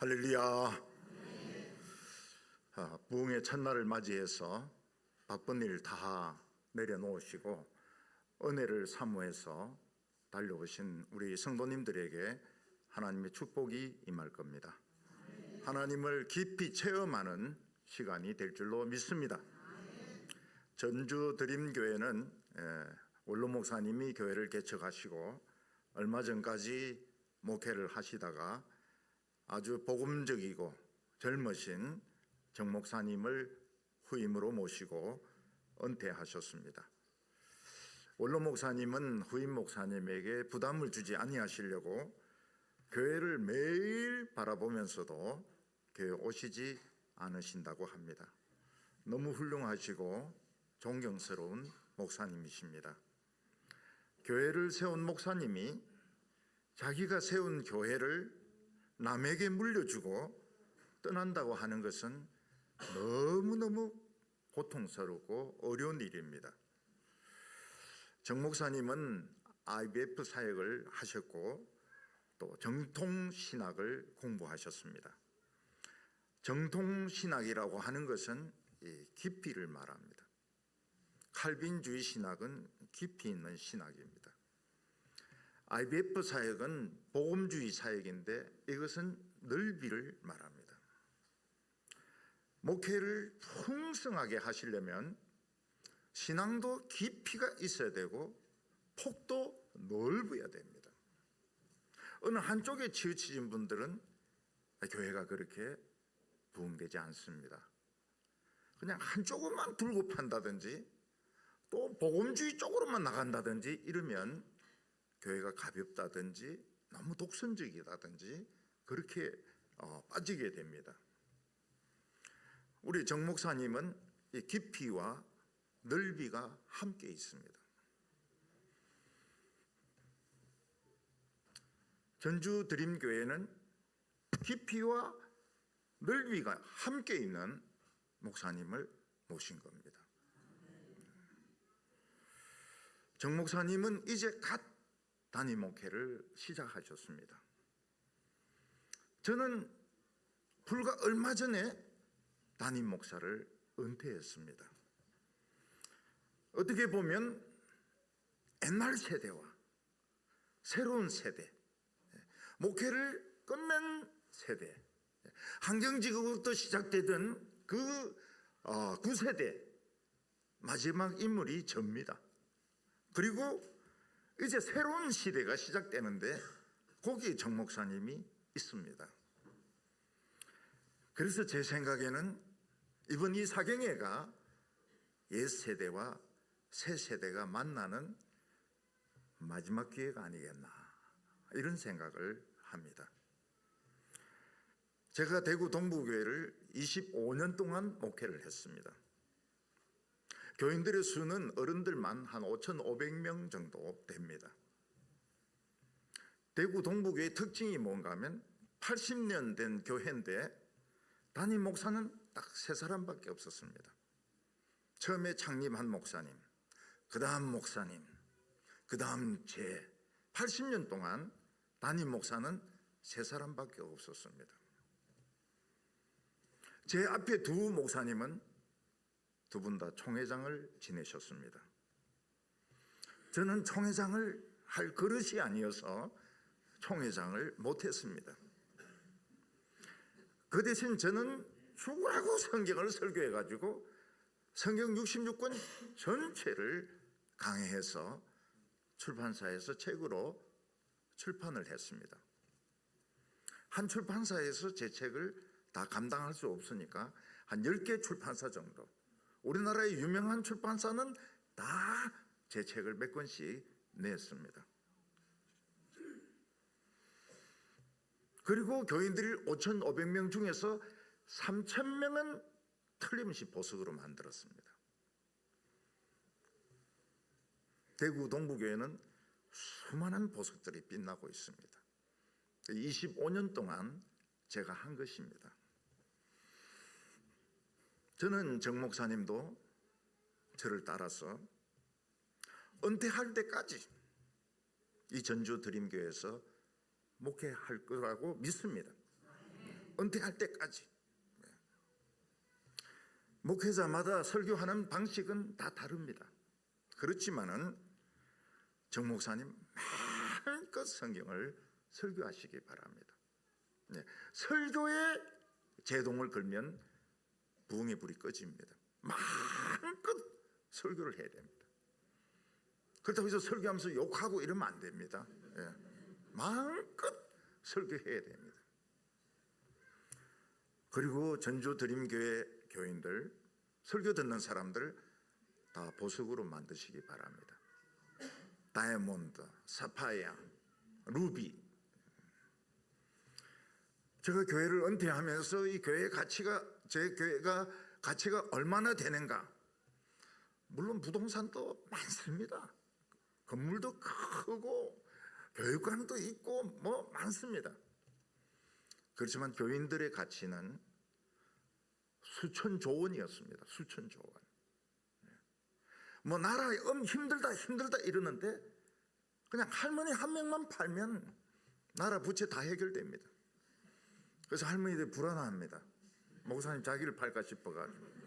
할렐루야. 부흥의 첫날을 맞이해서 바쁜 일 다 내려놓으시고 은혜를 사모해서 달려오신 우리 성도님들에게 하나님의 축복이 임할 겁니다. 하나님을 깊이 체험하는 시간이 될 줄로 믿습니다. 전주 드림교회는 원로 목사님이 교회를 개척하시고 얼마 전까지 목회를 하시다가 아주 복음적이고 젊으신 정 목사님을 후임으로 모시고 은퇴하셨습니다. 원로 목사님은 후임 목사님에게 부담을 주지 아니하시려고 교회를 매일 바라보면서도 교회 오시지 않으신다고 합니다. 너무 훌륭하시고 존경스러운 목사님이십니다. 교회를 세운 목사님이 자기가 세운 교회를 남에게 물려주고 떠난다고 하는 것은 너무너무 고통스럽고 어려운 일입니다. 정 목사님은 IBF 사역을 하셨고 또 정통신학을 공부하셨습니다. 정통신학이라고 하는 것은 깊이를 말합니다. 칼빈주의 신학은 깊이 있는 신학입니다. IBF 사역은 복음주의 사역인데 이것은 넓이를 말합니다. 목회를 풍성하게 하시려면 신앙도 깊이가 있어야 되고 폭도 넓어야 됩니다. 어느 한쪽에 치우쳐진 분들은 교회가 그렇게 부흥되지 않습니다. 그냥 한쪽으로만 들고 판다든지 또 복음주의 쪽으로만 나간다든지 이러면 교회가 가볍다든지 너무 독선적이다든지 그렇게 빠지게 됩니다. 우리 정 목사님은 이 깊이와 넓이가 함께 있습니다. 전주 드림교회는 깊이와 넓이가 함께 있는 목사님을 모신 겁니다. 정 목사님은 이제 갓 담임 목회를 시작하셨습니다. 저는 불과 얼마 전에 담임 목사를 은퇴했습니다. 어떻게 보면 옛날 세대와 새로운 세대, 목회를 끝낸 세대, 한경지구부터 시작되던 그 구세대 마지막 인물이 접니다. 그리고 이제 새로운 시대가 시작되는데 거기에 정 목사님이 있습니다. 그래서 제 생각에는 이번 이 사경회가 옛 세대와 새 세대가 만나는 마지막 기회가 아니겠나 이런 생각을 합니다. 제가 대구 동부교회를 25년 동안 목회를 했습니다. 교인들의 수는 어른들만 한 5,500명 정도 됩니다. 대구 동부교회의 특징이 뭔가 하면 80년 된 교회인데 담임 목사는 딱 3사람밖에 없었습니다. 처음에 창립한 목사님, 그 다음 목사님, 그 다음 80년 동안 담임 목사는 3사람밖에 없었습니다. 제 앞에 두 목사님은 두 분 다 총회장을 지내셨습니다. 저는 총회장을 할 그릇이 아니어서 총회장을 못했습니다. 그 대신 저는 죽으라고 성경을 설교해가지고 성경 66권 전체를 강해해서 출판사에서 책으로 출판을 했습니다. 한 출판사에서 제 책을 다 감당할 수 없으니까 한 10개 출판사 정도, 우리나라의 유명한 출판사는 다 제 책을 몇 권씩 냈습니다. 그리고 교인들 5,500명 중에서 3,000명은 틀림없이 보석으로 만들었습니다. 대구 동부교회는 수많은 보석들이 빛나고 있습니다. 25년 동안 제가 한 것입니다. 저는 정 목사님도 저를 따라서 은퇴할 때까지 이 전주 드림교회에서 목회할 거라고 믿습니다. 은퇴할 때까지. 목회자마다 설교하는 방식은 다 다릅니다. 그렇지만은 정 목사님 마음껏 성경을 설교하시기 바랍니다. 설교에 제동을 걸면 부흥의 불이 꺼집니다. 마음껏 설교를 해야 됩니다. 그렇다고 해서 설교하면서 욕하고 이러면 안 됩니다. 마음껏 설교해야 됩니다. 그리고 전주 드림교회 교인들, 설교 듣는 사람들 다 보석으로 만드시기 바랍니다. 다이아몬드, 사파이어, 루비. 제가 교회를 은퇴하면서 이 교회의 가치가, 제 교회가 가치가 얼마나 되는가. 물론 부동산도 많습니다. 건물도 크고 교육관도 있고 뭐 많습니다. 그렇지만 교인들의 가치는 수천조 원이었습니다. 수천조 원. 뭐 나라에 힘들다 이러는데 그냥 할머니 한 명만 팔면 나라 부채 다 해결됩니다. 그래서 할머니들 불안합니다. 목사님 자기를 팔까 싶어가지고.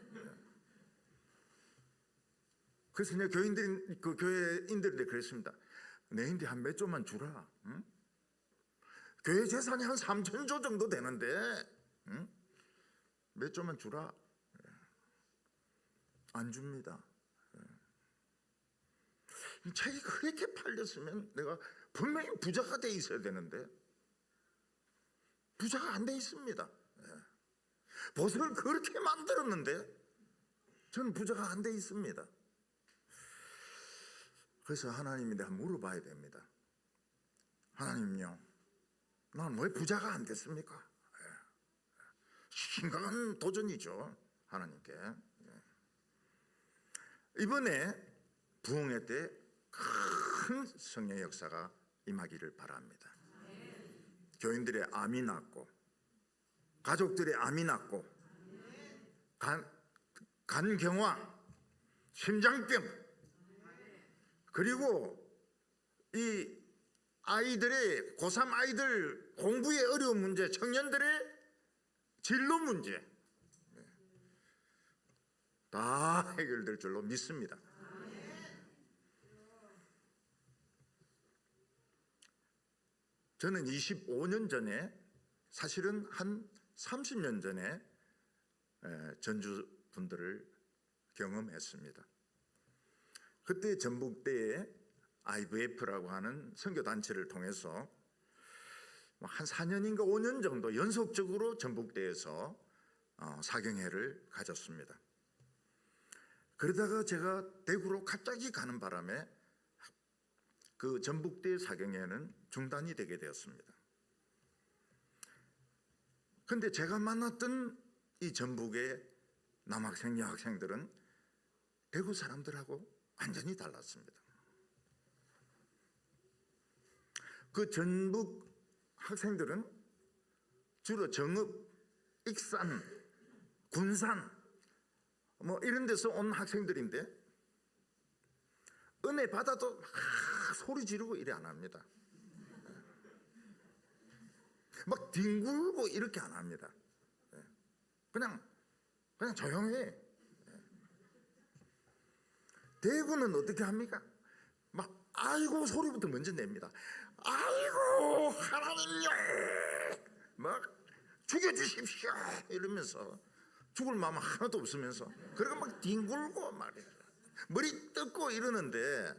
그래서 이제 교인들이, 그 교회인들인데 그랬습니다. 내인데 한 몇 조만 주라. 응? 교회 재산이 한 3,000조 정도 되는데, 응? 몇 조만 주라. 안 줍니다. 이 책이 그렇게 팔렸으면 내가 분명히 부자가 돼 있어야 되는데 부자가 안 돼 있습니다. 보석을 그렇게 만들었는데 저는 부자가 안 돼 있습니다. 그래서 하나님한테 한번 물어봐야 됩니다. 하나님요, 난 왜 부자가 안 됐습니까? 심각한 도전이죠, 하나님께. 이번에 부흥회 때 큰 성령 역사가 임하기를 바랍니다. 교인들의 암이 낫고 가족들의 암이 낫고 간경화, 심장병, 그리고 이 아이들의 고3 아이들 공부의 어려운 문제, 청년들의 진로 문제 다 해결될 줄로 믿습니다. 저는 25년 전에, 사실은 한 30년 전에 전주 분들을 경험했습니다. 그때 전북대에 IVF라고 하는 선교단체를 통해서 한 4년인가 5년 정도 연속적으로 전북대에서 사경회를 가졌습니다. 그러다가 제가 대구로 갑자기 가는 바람에 그 전북대 사경회는 중단이 되게 되었습니다. 그런데 제가 만났던 이 전북의 남학생, 여학생들은 대구 사람들하고 완전히 달랐습니다. 그 전북 학생들은 주로 정읍, 익산, 군산 뭐 이런 데서 온 학생들인데 은혜 받아도 소리 지르고 이래 안 합니다. 막 뒹굴고 이렇게 안 합니다. 그냥 조용해. 대구는 어떻게 합니까? 막 아이고 소리부터 먼저 냅니다. 아이고 하나님요, 막 죽여주십시오 이러면서 죽을 마음 하나도 없으면서 그러고 막 뒹굴고 말이죠. 머리 뜯고 이러는데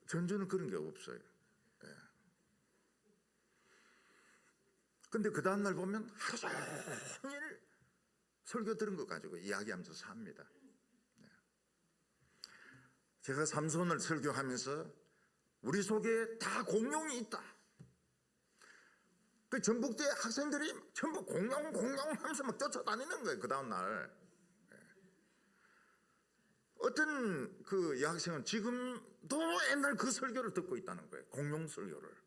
전주는 그런 게 없어요. 근데 그 다음날 보면 하루 종일 설교 들은 거 가지고 이야기하면서 삽니다. 제가 삼손을 설교하면서 우리 속에 다 공룡이 있다. 그 전북대 학생들이 전부 공룡 하면서 막 쫓아다니는 거예요. 그 다음날 어떤 그 여학생은 지금도 옛날 그 설교를 듣고 있다는 거예요. 공룡 설교를.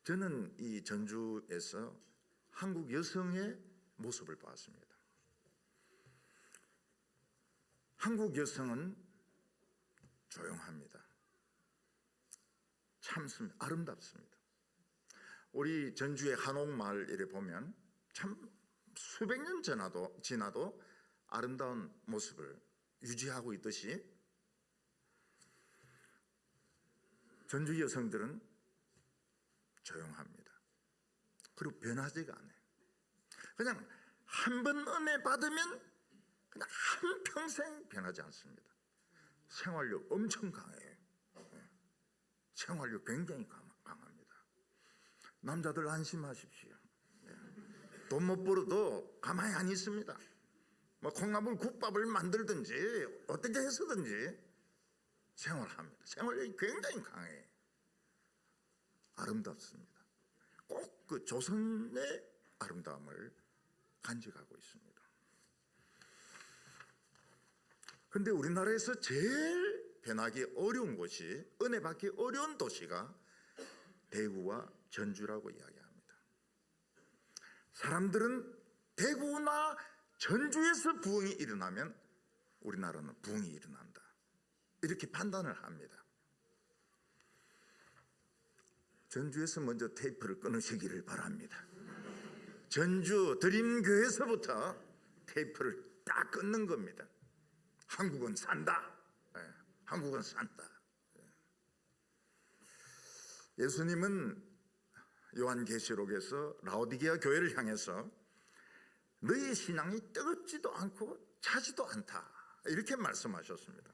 저는 이 전주에서 한국 여성의 모습을 봤습니다. 한국 여성은 조용합니다. 참 아름답습니다. 우리 전주의 한옥마을에 보면 참 수백 년 지나도 아름다운 모습을 유지하고 있듯이 전주 여성들은 조용합니다. 그리고 변하지가 않아요. 그냥 한 번 은혜 받으면 그냥 한평생 변하지 않습니다. 생활력 엄청 강해요. 생활력 굉장히 강합니다. 남자들 안심하십시오. 돈 못 벌어도 가만히 안 있습니다. 뭐 콩나물 국밥을 만들든지 어떻게 해서든지 생활합니다. 생활력이 굉장히 강해요. 아름답습니다. 꼭 그 조선의 아름다움을 간직하고 있습니다. 그런데 우리나라에서 제일 변하기 어려운 곳이, 은혜 받기 어려운 도시가 대구와 전주라고 이야기합니다. 사람들은 대구나 전주에서 부흥이 일어나면 우리나라는 부흥이 일어난다, 이렇게 판단을 합니다. 전주에서 먼저 테이프를 끊으시기를 바랍니다. 전주 드림교회에서부터 테이프를 딱 끊는 겁니다. 한국은 산다. 한국은 산다. 예수님은 요한계시록에서 라오디게아 교회를 향해서 너희 신앙이 뜨겁지도 않고 차지도 않다, 이렇게 말씀하셨습니다.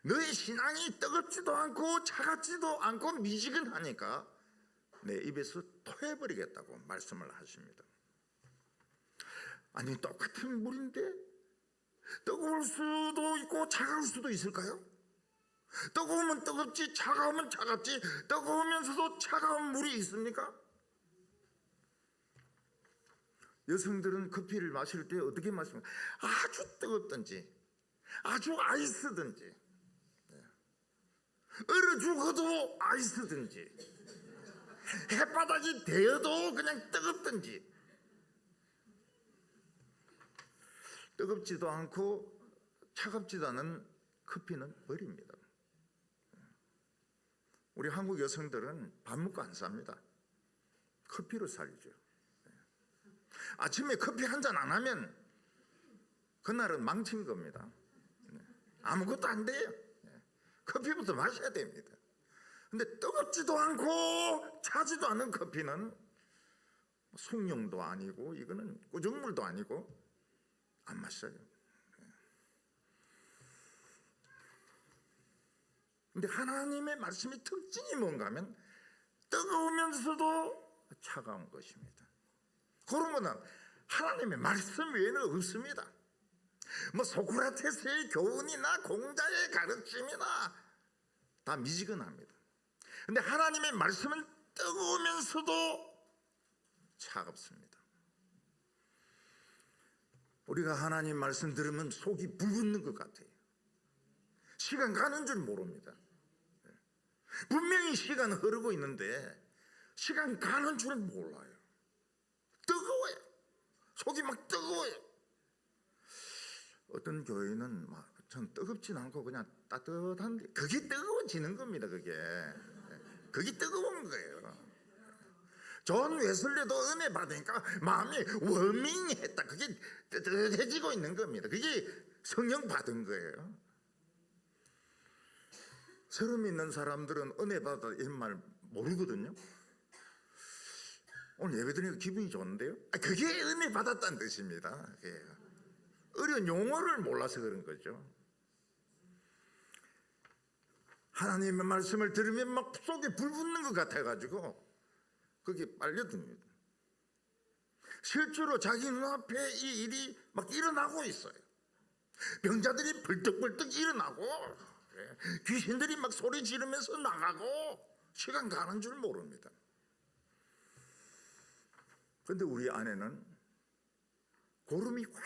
너희 신앙이 뜨겁지도 않고 차갑지도 않고 미지근하니까 내 입에서 토해버리겠다고 말씀을 하십니다. 아니, 똑같은 물인데 뜨거울 수도 있고 차가울 수도 있을까요? 뜨거우면 뜨겁지, 차가우면 차갑지, 뜨거우면서도 차가운 물이 있습니까? 여성들은 커피를 마실 때 어떻게 마십니까? 아주 뜨겁든지 아주 아이스든지, 얼어 죽어도 아이스든지, 햇바닥이 데어도 그냥 뜨겁든지, 뜨겁지도 않고 차갑지도 않은 커피는 버립니다. 우리 한국 여성들은 밥 먹고 안 삽니다. 커피로 살죠. 아침에 커피 한 잔 안 하면 그날은 망친 겁니다. 아무것도 안 돼요. 커피부터 마셔야 됩니다. 근데 뜨겁지도 않고 차지도 않은 커피는 숭늉도 아니고 이거는 꾸정물도 아니고 안 마셔요. 근데 하나님의 말씀의 특징이 뭔가 하면 뜨거우면서도 차가운 것입니다. 그런 거는 하나님의 말씀 외에는 없습니다. 뭐 소크라테스의 교훈이나 공자의 가르침이나 다 미지근합니다. 근데 하나님의 말씀은 뜨거우면서도 차갑습니다. 우리가 하나님 말씀 들으면 속이 불붙는 것 같아요. 시간 가는 줄 모릅니다. 분명히 시간은 흐르고 있는데 시간 가는 줄 몰라요. 뜨거워요. 속이 막 뜨거워요. 어떤 교회는 막 전 뜨겁진 않고 그냥 따뜻한데, 그게 뜨거워지는 겁니다. 그게 뜨거운 거예요. 존 웨슬리도 은혜 받으니까 마음이 워밍했다. 그게 뜨뜻해지고 있는 겁니다. 그게 성령 받은 거예요. 새로 믿는 사람들은 은혜 받아 이런 말 모르거든요. 오늘 예배 드리니까 기분이 좋은데요. 그게 은혜 받았다는 뜻입니다. 어려운 용어를 몰라서 그런 거죠. 하나님의 말씀을 들으면 막 속에 불 붙는 것 같아가지고 그게 빨려듭니다. 실제로 자기 눈앞에 이 일이 막 일어나고 있어요. 병자들이 벌떡벌떡 일어나고 귀신들이 막 소리 지르면서 나가고 시간 가는 줄 모릅니다. 그런데 우리 안에는 고름이 꽉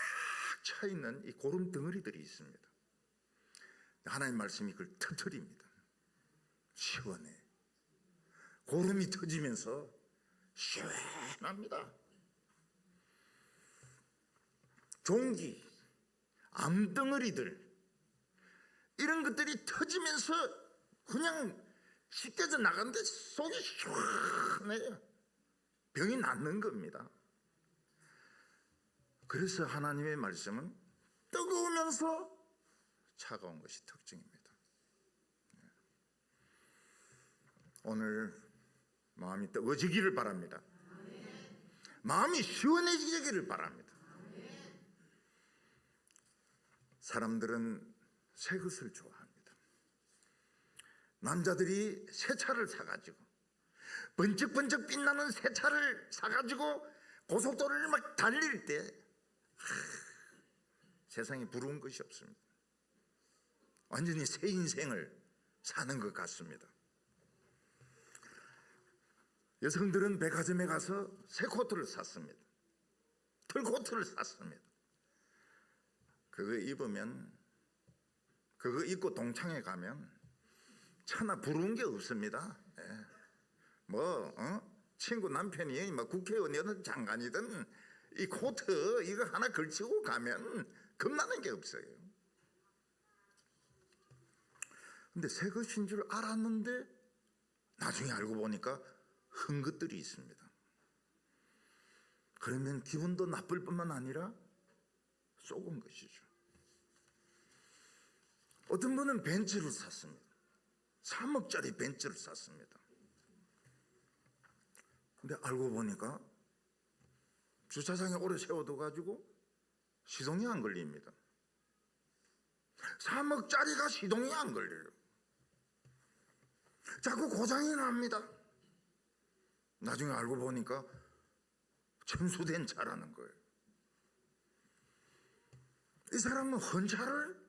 차 있는 이 고름 덩어리들이 있습니다. 하나님 말씀이 그걸 터뜨립니다. 시원해. 고름이 터지면서 시원합니다. 종기, 암덩어리들, 이런 것들이 터지면서 그냥 씻겨져 나가는데 속이 시원해요. 병이 낫는 겁니다. 그래서 하나님의 말씀은 뜨거우면서 차가운 것이 특징입니다. 오늘 마음이 뜨거워지기를 바랍니다. 마음이 시원해지기를 바랍니다. 사람들은 새 것을 좋아합니다. 남자들이 새 차를 사가지고 번쩍번쩍 빛나는 새 차를 사가지고 고속도로를 막 달릴 때 세상에 부러운 것이 없습니다. 완전히 새 인생을 사는 것 같습니다. 여성들은 백화점에 가서 새 코트를 샀습니다. 털코트를 샀습니다. 그거 입으면, 그거 입고 동창회 가면 차나 부러운 게 없습니다. 친구 남편이 국회의원이든 장관이든 이 코트 이거 하나 걸치고 가면 겁나는 게 없어요. 근데 새 것인 줄 알았는데 나중에 알고 보니까 흠 것들이 있습니다. 그러면 기분도 나쁠 뿐만 아니라 썩은 것이죠. 어떤 분은 벤츠를 샀습니다. 3억짜리 벤츠를 샀습니다. 근데 알고 보니까 주차장에 오래 세워둬가지고 시동이 안 걸립니다. 3억짜리가 시동이 안 걸려요. 자꾸 고장이 납니다. 나중에 알고 보니까 천수된 차라는 거예요. 이 사람은 헌차를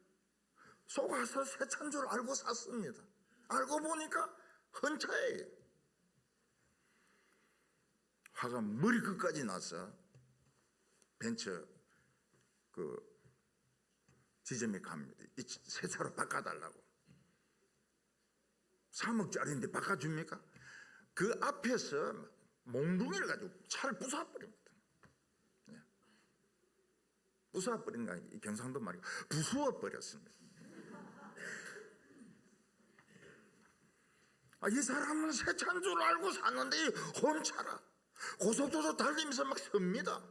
속아서 새 차인 줄 알고 샀습니다. 알고 보니까 헌차예요. 화가 머리끝까지 나서 벤처 지점에 갑니다. 이 새 차로 바꿔달라고. 3억짜리인데 바꿔줍니까? 그 앞에서 몽둥이를 가지고 차를 부숴버립니다. 부숴버린가, 경상도 말이고 부수어버렸습니다. 이 사람은 새 차인 줄 알고 샀는데 홈차라 고속도로 달리면서 막 섭니다.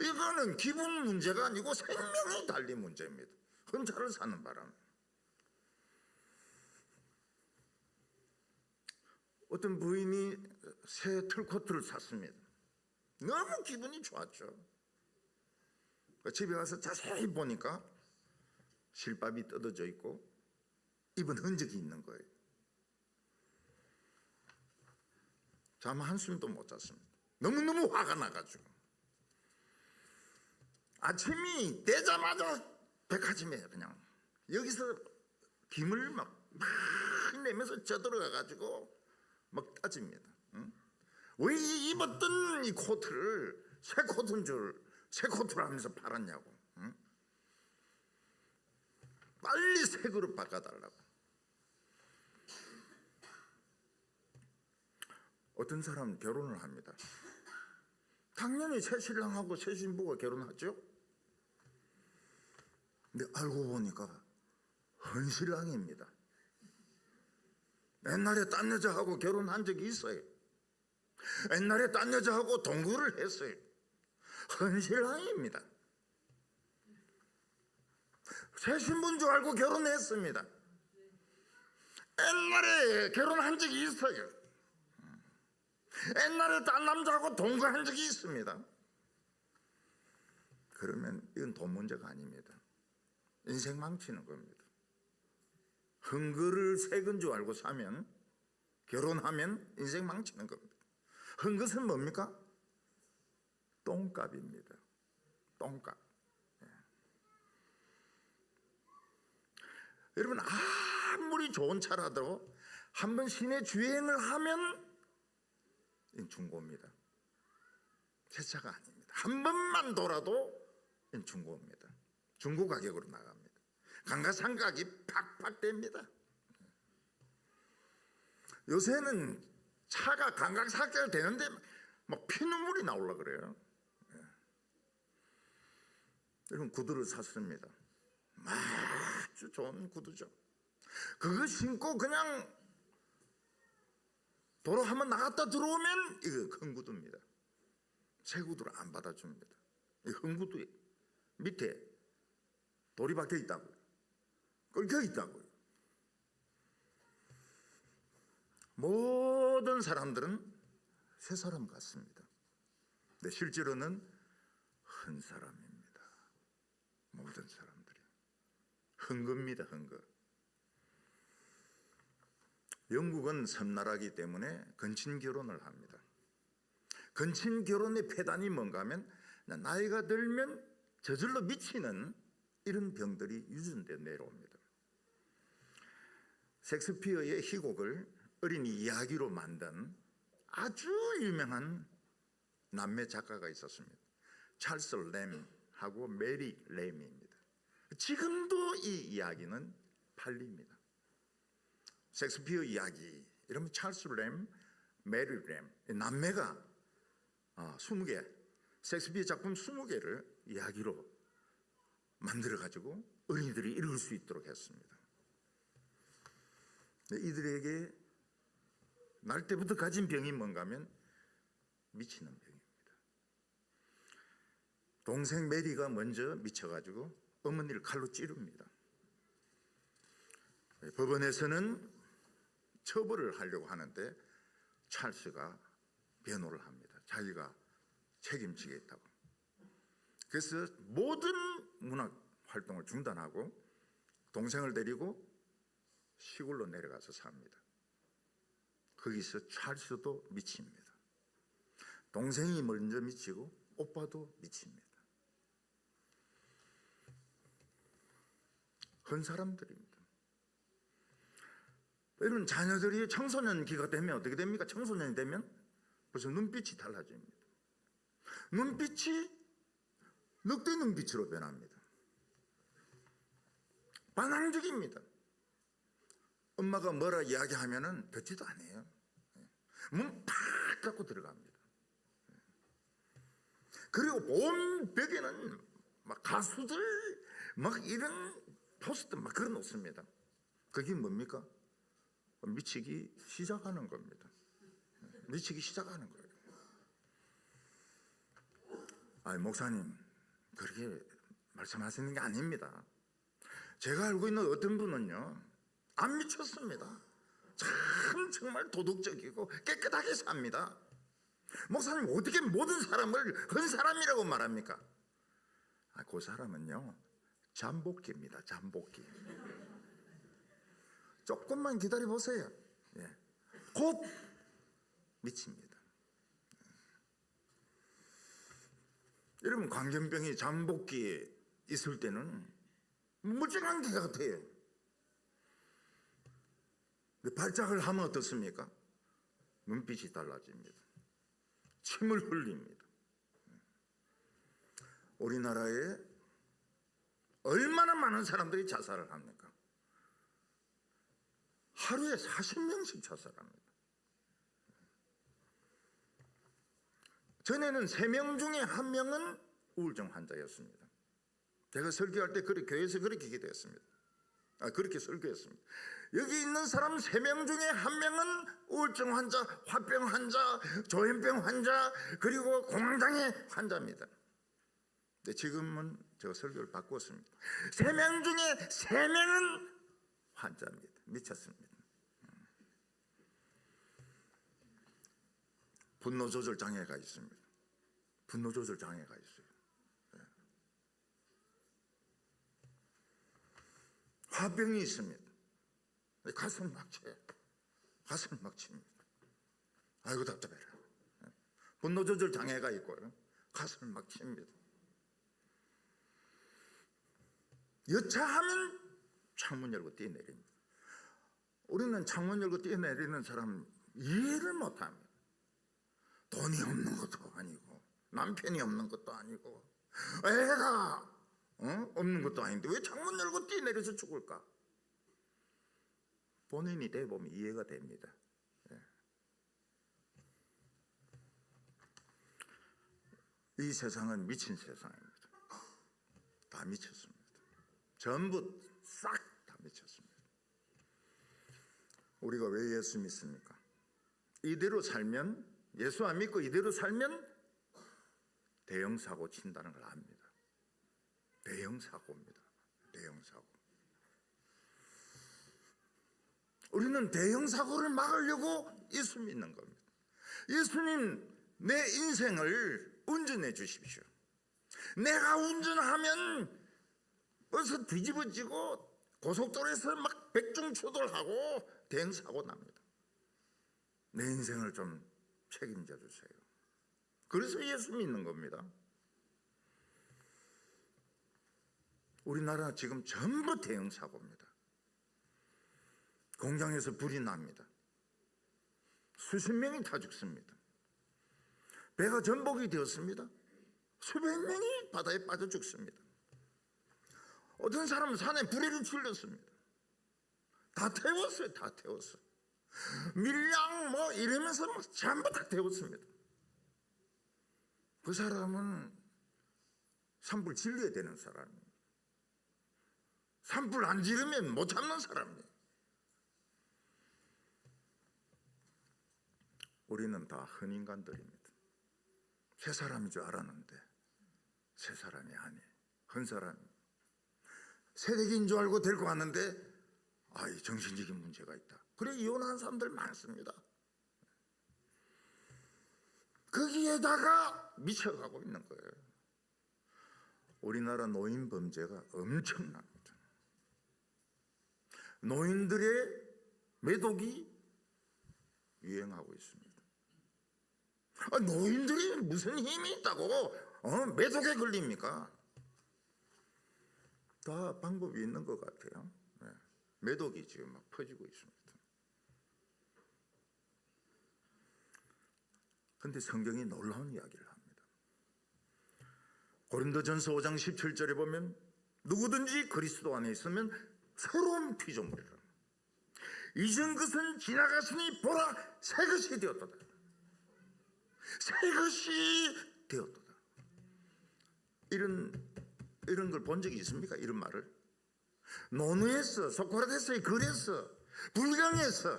이거는 기분 문제가 아니고 생명이 달린 문제입니다. 홈차를 사는 바람에. 어떤 부인이 새 털코트를 샀습니다. 너무 기분이 좋았죠. 집에 와서 자세히 보니까 실밥이 뜯어져 있고 입은 흔적이 있는 거예요. 잠 한숨도 못 잤습니다. 너무너무 화가 나가지고 아침이 되자마자 백화점에 그냥 여기서 김을 막 내면서 쳐들어가가지고 막 따집니다. 왜 입었던 이 코트를 새 코트인 줄 새 코트를 하면서 팔았냐고. 빨리 새 그릇 바꿔달라고. 어떤 사람은 결혼을 합니다. 당연히 새 신랑하고 새 신부가 결혼하죠. 근데 알고 보니까 헌신랑입니다. 옛날에 딴 여자하고 결혼한 적이 있어요. 옛날에 딴 여자하고 동거를 했어요. 헌신랑입니다. 새 신부인 줄 알고 결혼했습니다. 옛날에 결혼한 적이 있어요. 옛날에 딴 남자하고 동거한 적이 있습니다. 그러면 이건 돈 문제가 아닙니다. 인생 망치는 겁니다. 흠거를 새건 줄 알고 사면, 결혼하면 인생 망치는 겁니다. 흠것은 뭡니까? 똥값입니다. 똥값. 여러분, 아무리 좋은 차라도 한번 시내 주행을 하면 중고입니다. 새 차가 아닙니다. 한 번만 돌아도 중고입니다. 중고 가격으로 나갑니다. 감가상각이 팍팍 됩니다. 요새는 차가 감가상각 되는데 막 피눈물이 나오려고 그래요. 여러분, 구두를 샀습니다. 아주 좋은 구두죠. 그거 신고 그냥 도로 한번 나갔다 들어오면 이거 큰 구두입니다. 새 구두를 안 받아줍니다. 이 큰 구두 밑에 돌이 박혀 있다고요. 끓겨 있다고요. 모든 사람들은 새 사람 같습니다. 근데 실제로는 한 사람입니다. 모든 사람들이 흥겁니다. 흥거. 영국은 섬나라이기 때문에 건친 결혼을 합니다. 건친 결혼의 폐단이 뭔가 하면 나이가 들면 저절로 미치는 이런 병들이 유전되어 내려옵니다. 셰익스피어의 희곡을 어린이 이야기로 만든 아주 유명한 남매 작가가 있었습니다. 찰스 램하고 메리 램입니다. 지금도 이 이야기는 팔립니다. 셰익스피어 이야기 이러면 찰스 램, 메리 램 남매가 20개 셰익스피어 작품 20개를 이야기로 만들어가지고 어린이들이 읽을 수 있도록 했습니다. 이들에게 날 때부터 가진 병이 뭔가 하면 미치는 병입니다. 동생 메리가 먼저 미쳐가지고 어머니를 칼로 찌릅니다. 법원에서는 처벌을 하려고 하는데 찰스가 변호를 합니다. 자기가 책임지겠다고. 그래서 모든 문학 활동을 중단하고 동생을 데리고 시골로 내려가서 삽니다. 거기서 찰스도 미칩니다. 동생이 먼저 미치고 오빠도 미칩니다. 한 사람들입니다. 여러분, 자녀들이 청소년기가 되면 어떻게 됩니까? 청소년이 되면 벌써 눈빛이 달라집니다. 눈빛이 늑대 눈빛으로 변합니다. 반항적입니다. 엄마가 뭐라 이야기하면은 듣지도 않아요. 문 팍 닫고 들어갑니다. 그리고 온 벽에는 막 가수들 막 이런 포스터 막 그려 놓습니다. 그게 뭡니까? 미치기 시작하는 겁니다. 미치기 시작하는 거예요. 아니, 목사님 그렇게 말씀하시는 게 아닙니다. 제가 알고 있는 어떤 분은요 안 미쳤습니다. 참 정말 도덕적이고 깨끗하게 삽니다. 목사님 어떻게 모든 사람을 한 사람이라고 말합니까? 그 사람은요 잠복기입니다. 잠복기. 조금만 기다려 보세요. 곧 미칩니다. 여러분, 광견병이 잠복기에 있을 때는 멀쩡한 개 같아요. 발작을 하면 어떻습니까? 눈빛이 달라집니다. 침을 흘립니다. 우리나라에 얼마나 많은 사람들이 자살을 합니까? 하루에 40명씩 자살합니다. 전에는 3명 중에 1명은 우울증 환자였습니다. 제가 설교할 때 교회에서 그렇게 기도했습니다. 그렇게 설교했습니다. 여기 있는 사람 3명 중에 1명은 우울증 환자, 화병 환자, 조현병 환자, 그리고 공황장애 환자입니다. 근데 지금은 제가 설교를 바꾸었습니다. 3명 중에 3명은 환자입니다. 미쳤습니다. 분노 조절 장애가 있습니다. 분노 조절 장애가 있어요. 화병이 있습니다. 가슴 막 쳐요. 가슴 막 칩니다. 아이고 답답해라. 분노 조절 장애가 있고요. 가슴 막 칩니다. 여차하면 창문 열고 뛰어내립니다. 우리는 창문 열고 뛰어내리는 사람 이해를 못합니다. 돈이 없는 것도 아니고 남편이 없는 것도 아니고 애가 없는 것도 아닌데 왜 창문 열고 뛰어내려서 죽을까? 본인이 돼보면 이해가 됩니다. 이 세상은 미친 세상입니다. 다 미쳤습니다. 전부 싹 다 미쳤습니다. 우리가 왜 예수 믿습니까? 이대로 살면, 예수 안 믿고 이대로 살면 대형 사고 친다는 걸 압니다. 대형 사고입니다. 대형 사고. 우리는 대형 사고를 막으려고 예수 믿는 겁니다. 예수님, 내 인생을 운전해 주십시오. 내가 운전하면 벌써 뒤집어지고 고속도로에서 막 백중추돌하고 대형 사고 납니다. 내 인생을 좀 책임져 주세요. 그래서 예수 믿는 겁니다. 우리나라 지금 전부 대형 사고입니다. 공장에서 불이 납니다. 수십 명이 다 죽습니다. 배가 전복이 되었습니다. 수백 명이 바다에 빠져 죽습니다. 어떤 사람은 산에 불에를 질렀습니다. 다 태웠어요. 다 태웠어요. 밀양 뭐 이러면서 전부 다 태웠습니다. 그 사람은 산불 질러야 되는 사람이에요. 산불 안 지르면 못 참는 사람이에요. 우리는 다 헌인간들입니다. 새 사람인 줄 알았는데 새 사람이 아니에요. 헌 사람이에요. 새댁인 줄 알고 데리고 왔는데 정신적인 문제가 있다. 그래 이혼한 사람들 많습니다. 거기에다가 미쳐가고 있는 거예요. 우리나라 노인 범죄가 엄청납니다. 노인들의 매독이 유행하고 있습니다. 노인들이 무슨 힘이 있다고 매독에 걸립니까? 다 방법이 있는 것 같아요. 매독이 지금 막 퍼지고 있습니다. 그런데 성경이 놀라운 이야기를 합니다. 고린도전서 5장 17절에 보면 누구든지 그리스도 안에 있으면 새로운 피조물이라. 이전 것은 지나갔으니 보라 새 것이 되었도다. 새 것이 되었도다. 이런 걸 본 적이 있습니까? 이런 말을. 논의에서, 소크라테스의 글에서, 불경에서,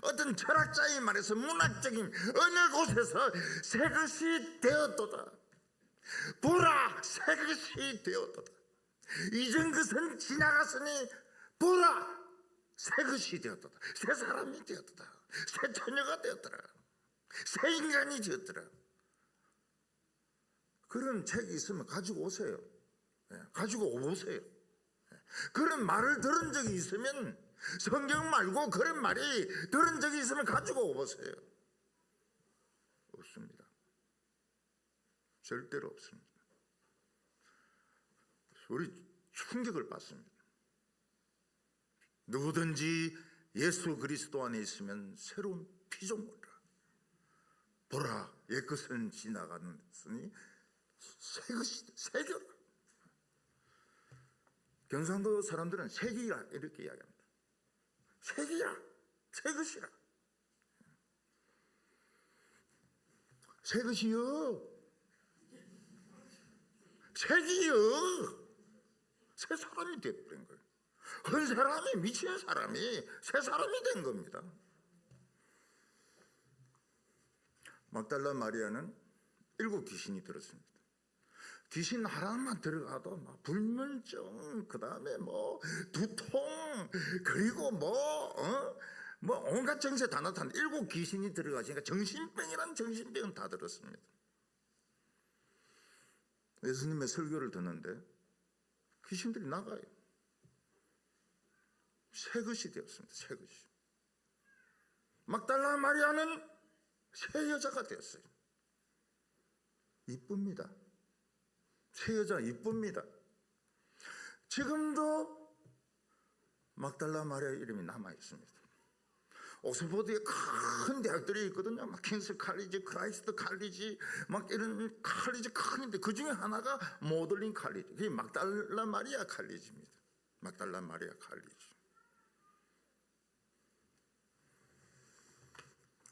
어떤 철학자의 말에서, 문학적인 어느 곳에서 새 것이 되었도다. 보라 새 것이 되었도다. 이전 것은 지나갔으니 보라 새 것이 되었도다. 새 사람이 되었도다. 새 처녀가 되었더라. 새 인간이 되었더라. 그런 책이 있으면 가지고 오세요. 가지고 오세요. 그런 말을 들은 적이 있으면, 성경 말고 그런 말이 들은 적이 있으면 가지고 오세요. 없습니다. 절대로 없습니다. 우리 충격을 받습니다. 누구든지 예수 그리스도 안에 있으면 새로운 피조물이라. 보라 옛것은 지나갔으니 새 것이 새겨라. 경상도 사람들은 새기라 이렇게 이야기합니다. 새기라, 새 것이라. 새 것이요, 새기요. 새 사람이 되어버린 거예요. 헌 사람이, 미친 사람이 새 사람이 된 겁니다. 막달라 마리아는 7 귀신이 들었습니다. 귀신 하나만 들어가도 막 불면증, 그 다음에 뭐 두통, 그리고 온갖 증세 다 나타나. 7 귀신이 들어가시니까 정신병이란 정신병은 다 들었습니다. 예수님의 설교를 듣는데 귀신들이 나가요. 새 것이 되었습니다. 새 것이. 막달라 마리아는 새 여자가 되었어요. 이쁩니다. 새 여자 이쁩니다. 지금도 막달라 마리아 이름이 남아 있습니다. 옥스퍼드에 큰 대학들이 있거든요. 막 킹스 칼리지, 크라이스트 칼리지, 막 이런 칼리지 큰인데 그 중에 하나가 모델링 칼리지. 그게 막달라 마리아 칼리지입니다. 막달라 마리아 칼리지.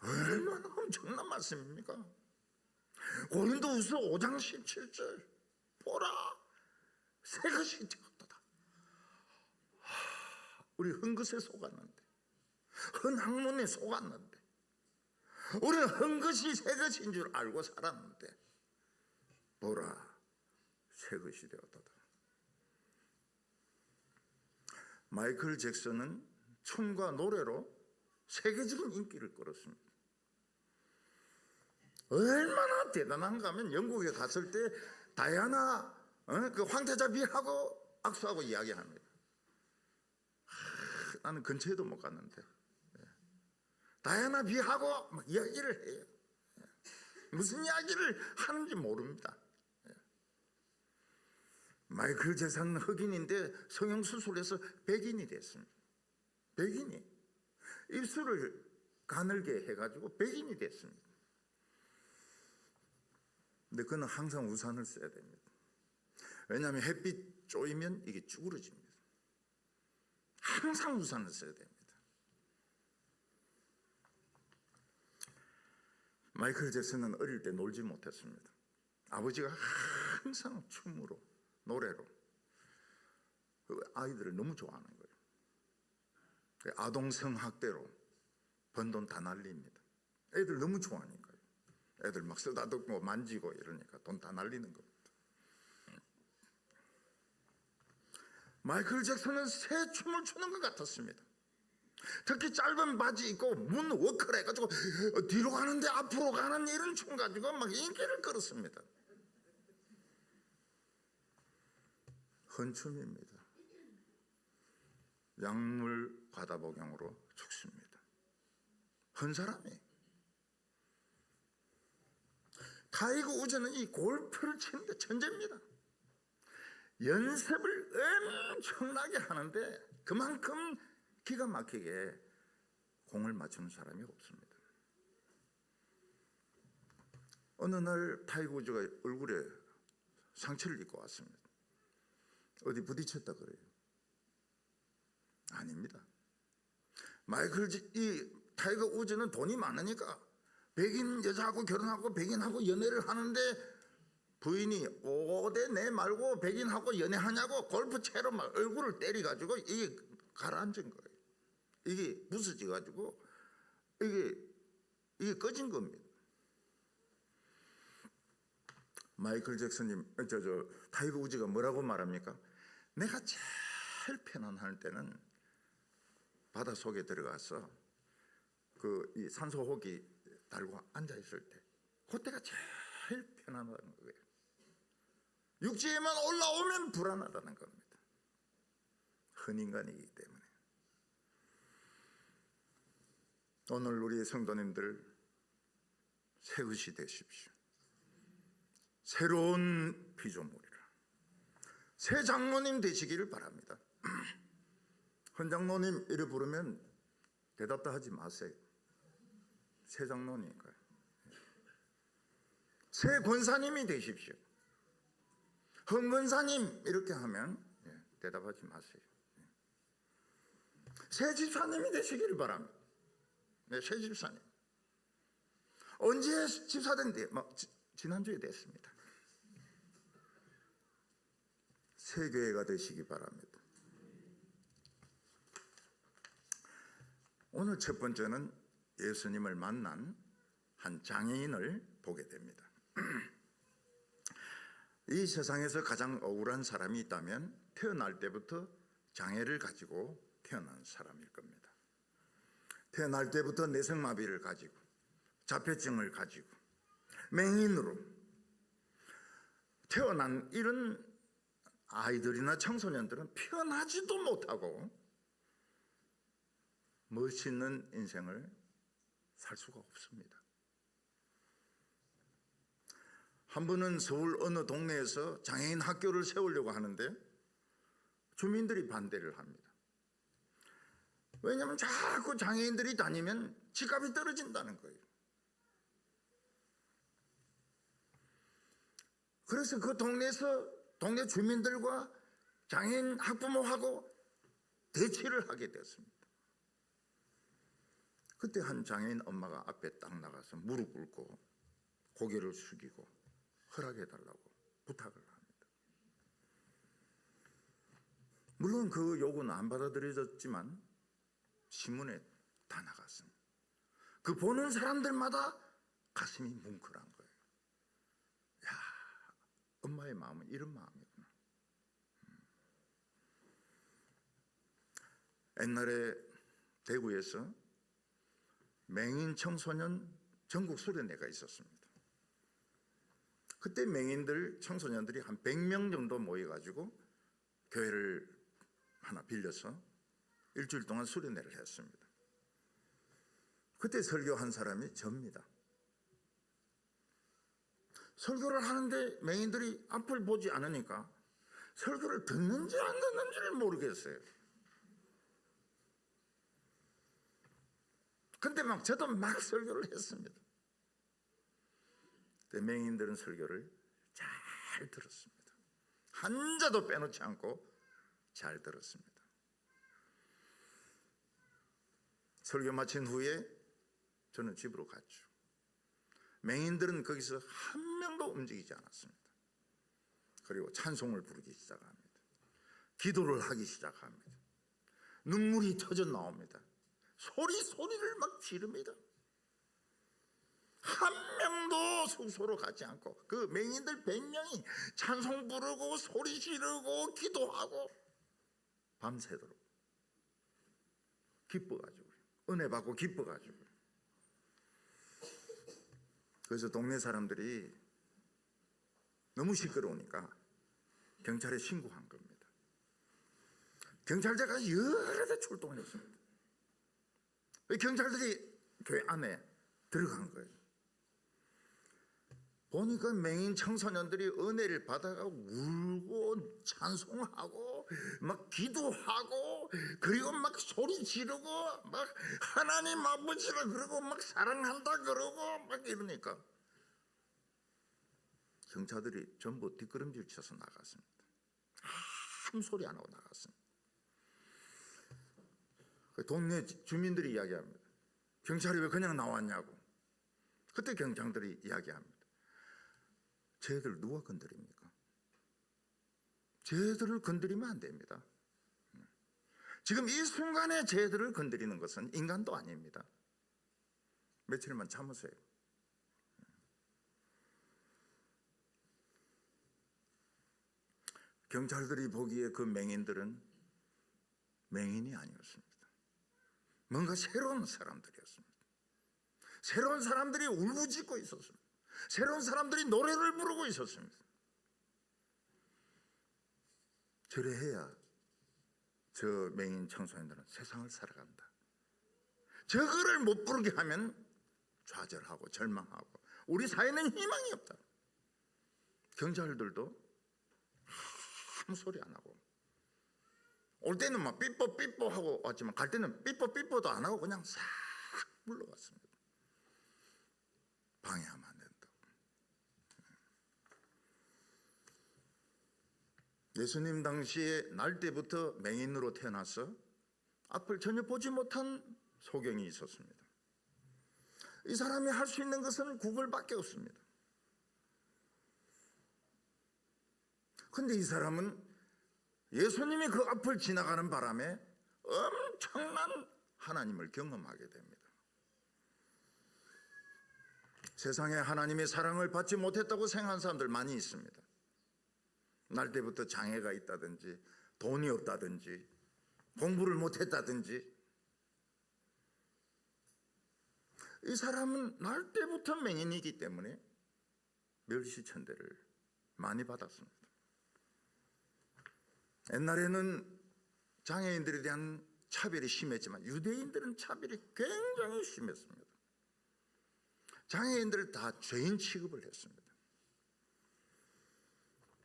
얼마나 엄청난 말씀입니까? 고린도후서 5장 17절. 보라 새 것이 되었도다. 우리 헌 것에 속았는데, 헌 학문에 속았는데, 우리는 한 것이 새 것인 줄 알고 살았는데 보라, 새 것이 되었다. 마이클 잭슨은 춤과 노래로 세계적인 인기를 끌었습니다. 얼마나 대단한가 하면 영국에 갔을 때 다이아나 그 황태자비하고 악수하고 이야기합니다. 나는 근처에도 못 갔는데 다이아나 비하고 막 이야기를 해요. 무슨 이야기를 하는지 모릅니다. 마이클 잭슨은 흑인인데 성형수술해서 백인이 됐습니다. 백인이 입술을 가늘게 해가지고 백인이 됐습니다. 근데 그는 항상 우산을 써야 됩니다. 왜냐하면 햇빛 쪼이면 이게 쭈그러집니다. 항상 우산을 써야 됩니다. 마이클 잭슨은 어릴 때 놀지 못했습니다. 아버지가 항상 춤으로 노래로 그 아이들을 너무 좋아하는 거예요. 아동 성학대로 번 돈 다 날립니다. 애들 너무 좋아하니까요. 애들 막 쓰다듬고 만지고 이러니까 돈 다 날리는 겁니다. 마이클 잭슨은 새 춤을 추는 것 같았습니다. 특히 짧은 바지 입고 문워크를 해가지고 뒤로 가는데 앞으로 가는 이런 춤 가지고 막 인기를 끌었습니다. 헌춤입니다. 약물 과다복용으로 죽습니다. 헌 사람이. 타이거 우즈는 이 골프를 치는데 천재입니다. 연습을 엄청나게 하는데 그만큼 기가 막히게 공을 맞추는 사람이 없습니다. 어느 날 타이거 우즈가 얼굴에 상처를 입고 왔습니다. 어디 부딪혔다 그래요? 아닙니다. 이 타이거 우즈는 돈이 많으니까 백인 여자하고 결혼하고 백인하고 연애를 하는데 부인이 어디 내 말고 백인하고 연애하냐고 골프채로 막 얼굴을 때려가지고 이게 가라앉은 거예요. 이게 부서져가지고 이게 꺼진 겁니다. 마이클 잭슨님, 타이거 우즈가 뭐라고 말합니까? 내가 제일 편안할 때는 바닷속에 들어가서 이 산소호흡기 달고 앉아있을 때 그때가 제일 편안하다는 거예요. 육지에만 올라오면 불안하다는 겁니다. 흔인간이기 때문에. 오늘 우리 성도님들 새 것이 되십시오. 새로운 피조물이라. 새 장로님 되시기를 바랍니다. 헌 장로님 이래 부르면 대답도 하지 마세요. 새 장로니까요. 새 권사님이 되십시오. 헌 권사님 이렇게 하면 대답하지 마세요. 새 집사님이 되시기를 바랍니다. 네, 새 집사님. 언제 집사된대요? 지난주에 됐습니다. 새 교회가 되시기 바랍니다. 오늘 첫 번째는 예수님을 만난 한 장애인을 보게 됩니다. 이 세상에서 가장 억울한 사람이 있다면 태어날 때부터 장애를 가지고 태어난 사람일 겁니다. 태어날 때부터 내성마비를 가지고 자폐증을 가지고 맹인으로 태어난 이런 아이들이나 청소년들은 편하지도 못하고 멋있는 인생을 살 수가 없습니다. 한 번은 서울 어느 동네에서 장애인 학교를 세우려고 하는데 주민들이 반대를 합니다. 왜냐하면 자꾸 장애인들이 다니면 집값이 떨어진다는 거예요. 그래서 그 동네에서 동네 주민들과 장애인 학부모하고 대치를 하게 됐습니다. 그때 한 장애인 엄마가 앞에 딱 나가서 무릎 꿇고 고개를 숙이고 허락해달라고 부탁을 합니다. 물론 그 요구는 안 받아들여졌지만 신문에 다 나갔습니다. 그 보는 사람들마다 가슴이 뭉클한 거예요. 야, 엄마의 마음은 이런 마음이구나. 옛날에 대구에서 맹인 청소년 전국 수련회가 있었습니다. 그때 맹인들 청소년들이 한 100명 정도 모여가지고 교회를 하나 빌려서 일주일 동안 수련회를 했습니다. 그때 설교한 사람이 저입니다. 설교를 하는데 맹인들이 앞을 보지 않으니까 설교를 듣는지 안 듣는지를 모르겠어요. 근데 저도 막 설교를 했습니다. 맹인들은 설교를 잘 들었습니다. 한 자도 빼놓지 않고 잘 들었습니다. 설교 마친 후에 저는 집으로 갔죠. 맹인들은 거기서 한 명도 움직이지 않았습니다. 그리고 찬송을 부르기 시작합니다. 기도를 하기 시작합니다. 눈물이 터져 나옵니다. 소리를 막 지릅니다. 한 명도 숙소로 가지 않고 그 맹인들 100명이 찬송 부르고 소리 지르고 기도하고 밤새도록 기뻐가지고 은혜 받고 기뻐가지고. 그래서 동네 사람들이 너무 시끄러우니까 경찰에 신고한 겁니다. 경찰대가 여러 대 출동했습니다. 경찰들이 교회 안에 들어간 거예요. 보니까 맹인 청소년들이 은혜를 받아가 울고 찬송하고 막 기도하고 그리고 막 소리 지르고 막 하나님 아버지라 그러고 막 사랑한다 그러고 막 이러니까 경찰들이 전부 뒷걸음질 쳐서 나갔습니다. 아무 소리 안 하고 나갔습니다. 동네 주민들이 이야기합니다. 경찰이 왜 그냥 나왔냐고. 그때 경찰들이 이야기합니다. 쟤들 누가 건드립니까? 쟤들을 건드리면 안 됩니다. 지금 이 순간에 쟤들을 건드리는 것은 인간도 아닙니다. 며칠만 참으세요. 경찰들이 보기에 그 맹인들은 맹인이 아니었습니다. 뭔가 새로운 사람들이었습니다. 새로운 사람들이 울부짖고 있었습니다. 새로운 사람들이 노래를 부르고 있었습니다. 저래 해야 저 맹인 청소년들은 세상을 살아간다. 저거를 못 부르게 하면 좌절하고 절망하고 우리 사회는 희망이 없다. 경찰들도 아무 소리 안 하고 올 때는 막 삐뽀 하고 왔지만 갈 때는 삐뽀도 안 하고 그냥 싹 물러갔습니다. 방해하면 안 된다고. 예수님 당시에 날 때부터 맹인으로 태어나서 앞을 전혀 보지 못한 소경이 있었습니다. 이 사람이 할 수 있는 것은 구걸밖에 없습니다. 그런데 이 사람은 예수님이 그 앞을 지나가는 바람에 엄청난 하나님을 경험하게 됩니다. 세상에 하나님의 사랑을 받지 못했다고 생각하는 사람들 많이 있습니다. 날 때부터 장애가 있다든지 돈이 없다든지 공부를 못했다든지. 이 사람은 날 때부터 맹인이기 때문에 멸시천대를 많이 받았습니다. 옛날에는 장애인들에 대한 차별이 심했지만 유대인들은 차별이 굉장히 심했습니다. 장애인들을 다 죄인 취급을 했습니다.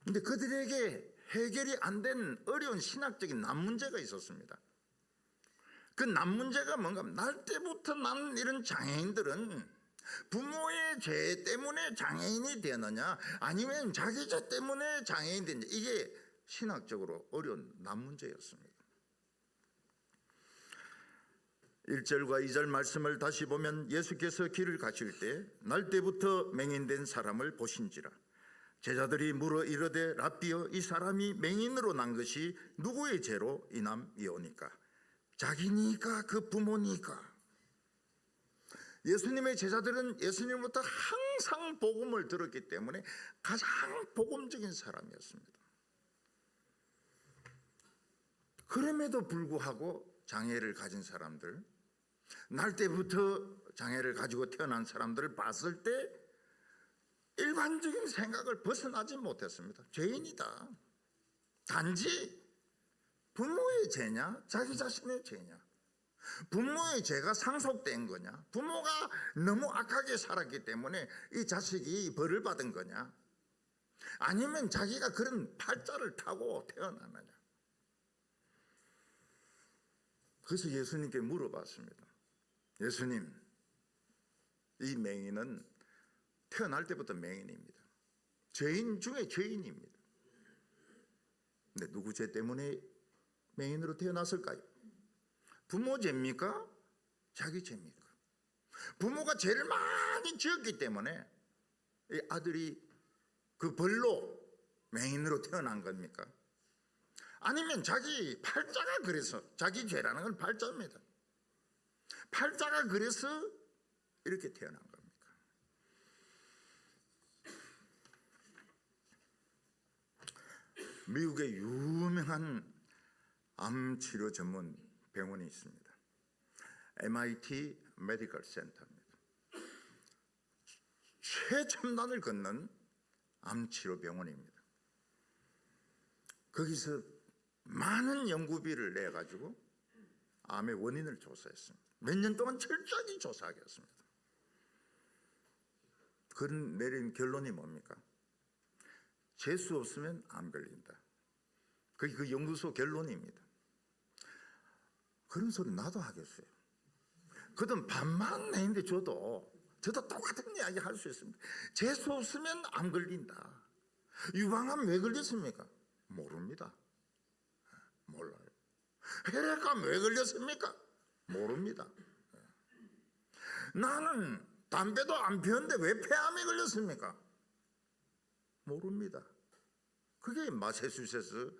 그런데 그들에게 해결이 안 된 어려운 신학적인 난문제가 있었습니다. 그 난문제가 뭔가 날 때부터 난 이런 장애인들은 부모의 죄 때문에 장애인이 되느냐 아니면 자기 죄 때문에 장애인이 되느냐, 이게 신학적으로 어려운 난문제였습니다. 1절과 2절 말씀을 다시 보면 예수께서 길을 가실 때 날 때부터 맹인된 사람을 보신지라. 제자들이 물어 이르되 라삐여, 이 사람이 맹인으로 난 것이 누구의 죄로 인함이오니까? 자기니까 그 부모니까? 예수님의 제자들은 예수님으로부터 항상 복음을 들었기 때문에 가장 복음적인 사람이었습니다. 그럼에도 불구하고 장애를 가진 사람들, 날 때부터 장애를 가지고 태어난 사람들을 봤을 때 일반적인 생각을 벗어나지 못했습니다. 죄인이다. 단지 부모의 죄냐, 자기 자신의 죄냐, 부모의 죄가 상속된 거냐, 부모가 너무 악하게 살았기 때문에 이 자식이 벌을 받은 거냐, 아니면 자기가 그런 팔자를 타고 태어나느냐. 그래서 예수님께 물어봤습니다. 예수님, 이 맹인은 태어날 때부터 맹인입니다. 죄인 중에 죄인입니다. 근데 누구 죄 때문에 맹인으로 태어났을까요? 부모 죄입니까? 자기 죄입니까? 부모가 죄를 많이 지었기 때문에 이 아들이 그 벌로 맹인으로 태어난 겁니까? 아니면 자기 팔자가 그래서, 자기 죄라는 건 팔자입니다. 팔자가 그래서 이렇게 태어난 겁니까? 미국의 유명한 암 치료 전문 병원이 있습니다. MIT 메디컬 센터입니다. 최첨단을 걷는 암 치료 병원입니다. 거기서 많은 연구비를 내 가지고 암의 원인을 조사했습니다. 몇 년 동안 철저하게 조사하겠습니다. 그런 내린 결론이 뭡니까? 재수 없으면 암 걸린다. 그게 그 연구소 결론입니다. 그런 소리 나도 하겠어요. 그든 반만 내는데 저도 똑같은 이야기 할 수 있습니다. 재수 없으면 암 걸린다. 유방암 왜 걸렸습니까? 모릅니다. 몰라요. 혈액암 왜 걸렸습니까? 모릅니다. 나는 담배도 안 피웠는데 왜 폐암이 걸렸습니까? 모릅니다. 그게 마세추세츠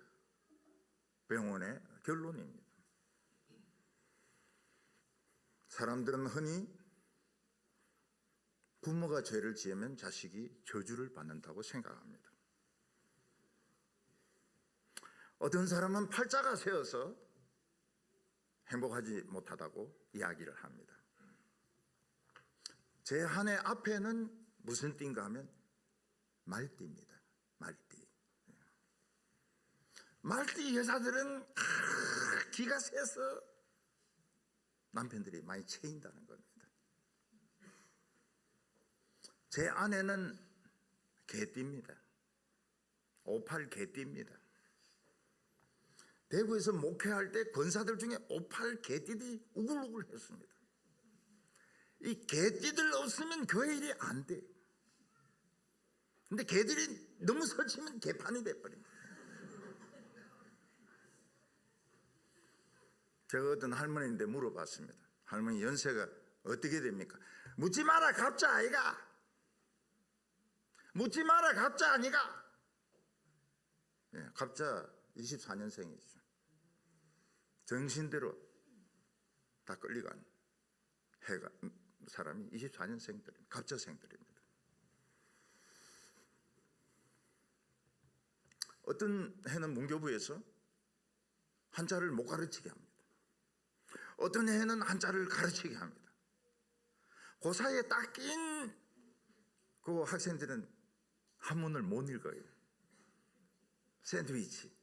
병원의 결론입니다. 사람들은 흔히 부모가 죄를 지으면 자식이 저주를 받는다고 생각합니다. 어떤 사람은 팔자가 세어서 행복하지 못하다고 이야기를 합니다. 제 한 해 앞에는 무슨 띠인가 하면 말띠입니다. 말띠. 말띠 여자들은 기가 세서 남편들이 많이 채인다는 겁니다. 제 아내는 개띠입니다. 58 개띠입니다. 대구에서 목회할 때 권사들 중에 58 개띠들이 우글우글 했습니다. 이 개띠들 없으면 교회 일이 안 돼. 근데 개들이 너무 설치면 개판이 돼버립니다. 제가 어떤 할머니인데 물어봤습니다. 할머니 연세가 어떻게 됩니까? 묻지 마라 갑자 아이가. 묻지 마라 갑자 아니가. 네, 갑자 24년생이죠. 정신대로 다 끌려간 해가 사람이 24년생들입니다. 갑자생들입니다. 어떤 해는 문교부에서 한자를 못 가르치게 합니다. 어떤 해는 한자를 가르치게 합니다. 그 사이에 딱 낀 그 학생들은 한문을 못 읽어요. 샌드위치.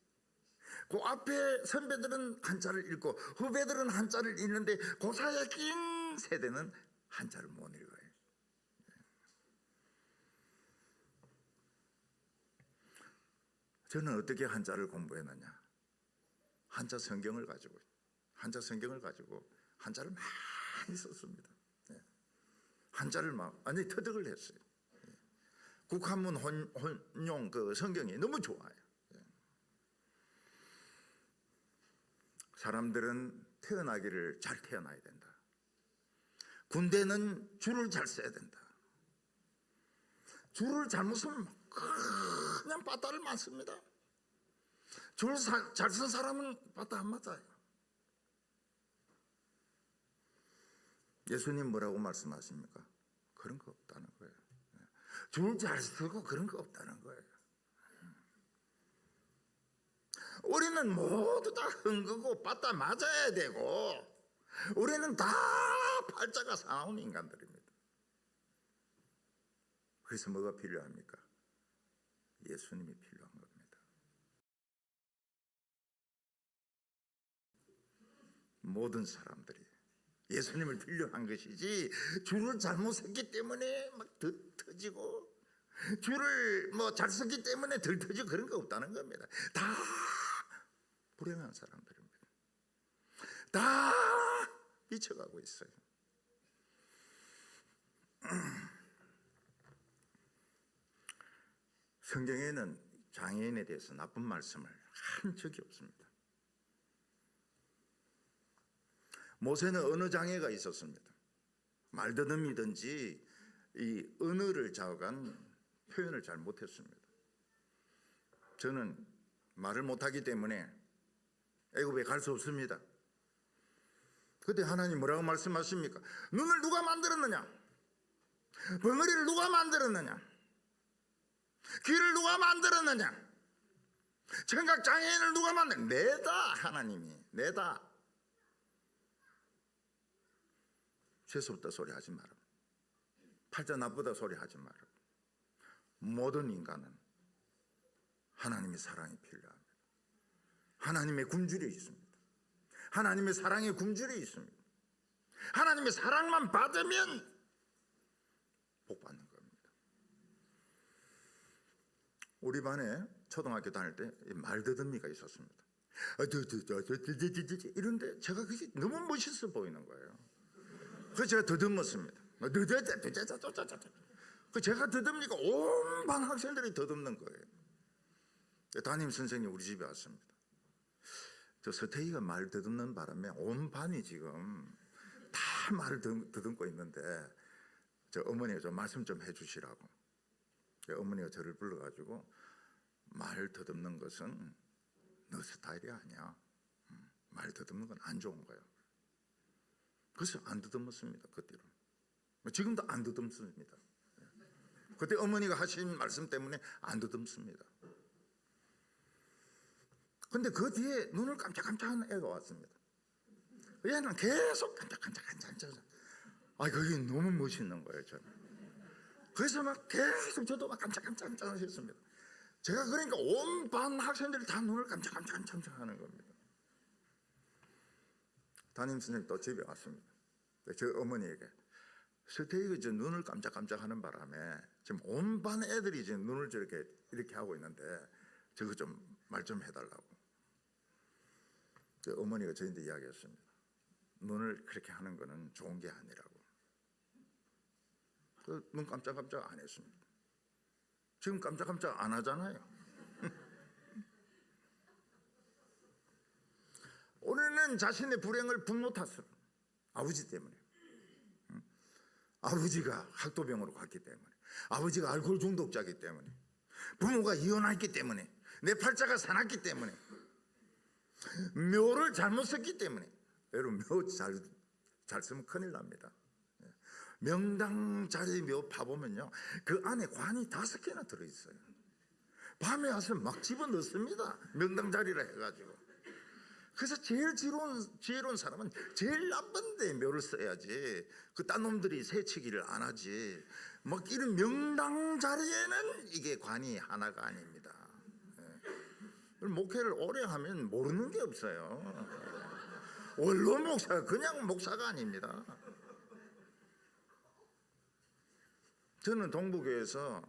그 앞에 선배들은 한자를 읽고 후배들은 한자를 읽는데 그 사이에 낀 세대는 한자를 못 읽어요. 저는 어떻게 한자를 공부했느냐? 한자 성경을 가지고 한자를 많이 썼습니다. 한자를 막 완전히 터득을 했어요. 국한문 혼용 그 성경이 너무 좋아요. 사람들은 태어나기를 잘 태어나야 된다. 군대는 줄을 잘 써야 된다. 줄을 잘못 쓰면 그냥 빠따를 맞습니다. 줄 잘 쓴 사람은 빠따 안 맞아요. 예수님 뭐라고 말씀하십니까? 그런 거 없다는 거예요. 줄 잘 서고 그런 거 없다는 거예요. 우리는 모두 다 흥거고 빠따 맞아야 되고 우리는 다 팔자가 사나운 인간들입니다. 그래서 뭐가 필요합니까? 예수님이 필요한 겁니다. 모든 사람들이 예수님을 필요한 것이지 줄을 잘못 섰기 때문에 막 터지고 줄을 잘 섰기 때문에 덜 터지고 그런 거 없다는 겁니다. 다 불행한 사람들입니다. 다 미쳐가고 있어요. 성경에는 장애인에 대해서 나쁜 말씀을 한 적이 없습니다. 모세는 언어 장애가 있었습니다. 말더듬이든지 이 언어를 좌우한 표현을 잘 못했습니다. 저는 말을 못하기 때문에 애굽에 갈 수 없습니다. 그때 하나님 뭐라고 말씀하십니까? 눈을 누가 만들었느냐? 벙어리를 누가 만들었느냐? 귀를 누가 만들었느냐? 청각 장애인을 누가 만들었느냐? 내다. 하나님이 내다. 죄송하다 소리 하지 마라. 팔자 나쁘다 소리 하지 마라. 모든 인간은 하나님의 사랑이 필요합니다. 하나님의 굶주려 있습니다. 하나님의 사랑에 굶주려 있습니다. 하나님의 사랑만 받으면 복 받는 겁니다. 우리 반에 초등학교 다닐 때 말더듬이가 있었습니다. 이런데 제가 그게 너무 멋있어 보이는 거예요. 그래서 제가 더듬었습니다. 그 제가 더듬으니까 온 반 학생들이 더듬는 거예요. 담임 선생님 우리 집에 왔습니다. 저 서태희가 말 더듬는 바람에 온 반이 지금 다 말을 더듬고 있는데 저 어머니가 좀 말씀 좀 해주시라고. 어머니가 저를 불러가지고 말 더듬는 것은 너 스타일이 아니야. 말 더듬는 건 안 좋은 거야. 그래서 안 더듬었습니다. 그때로. 지금도 안 더듬습니다. 그때 어머니가 하신 말씀 때문에 안 더듬습니다. 근데 그 뒤에 눈을 깜짝깜짝하는 애가 왔습니다. 얘는 계속 깜짝깜짝. 그게 너무 멋있는 거예요, 저는. 그래서 막 계속 저도 막 깜짝깜짝 하셨습니다. 제가 그러니까 온 반 학생들이 다 눈을 깜짝깜짝 하는 겁니다. 담임 선생님 또 집에 왔습니다. 저 어머니에게 서태희가 저 눈을 깜짝깜짝 하는 바람에 지금 온 반 애들이 지금 눈을 저렇게 이렇게 하고 있는데 저거 좀 말 좀 해달라고. 저 어머니가 저한테 이야기했습니다. 눈을 그렇게 하는 거는 좋은 게 아니라고. 눈 깜짝깜짝 안 했습니다. 지금 깜짝깜짝 안 하잖아요. 우리는 자신의 불행을 분노 탓으로 아버지 때문에, 아버지가 학도병으로 갔기 때문에, 아버지가 알코올 중독자이기 때문에, 부모가 이혼했기 때문에, 내 팔자가 사납기 때문에, 묘를 잘못 썼기 때문에. 여러분 묘 잘 쓰면 큰일 납니다. 명당 자리 묘 파보면요 그 안에 관이 5개나 들어있어요. 밤에 와서 막 집어넣습니다. 명당 자리라 해가지고. 그래서 제일 지혜로운 사람은 제일 나쁜 데 묘를 써야지. 그 딴 놈들이 새치기를 안 하지. 막 이런 명당 자리에는 이게 관이 하나가 아닙니다. 목회를 오래 하면 모르는 게 없어요. 원로 목사가 그냥 목사가 아닙니다. 저는 동부교회에서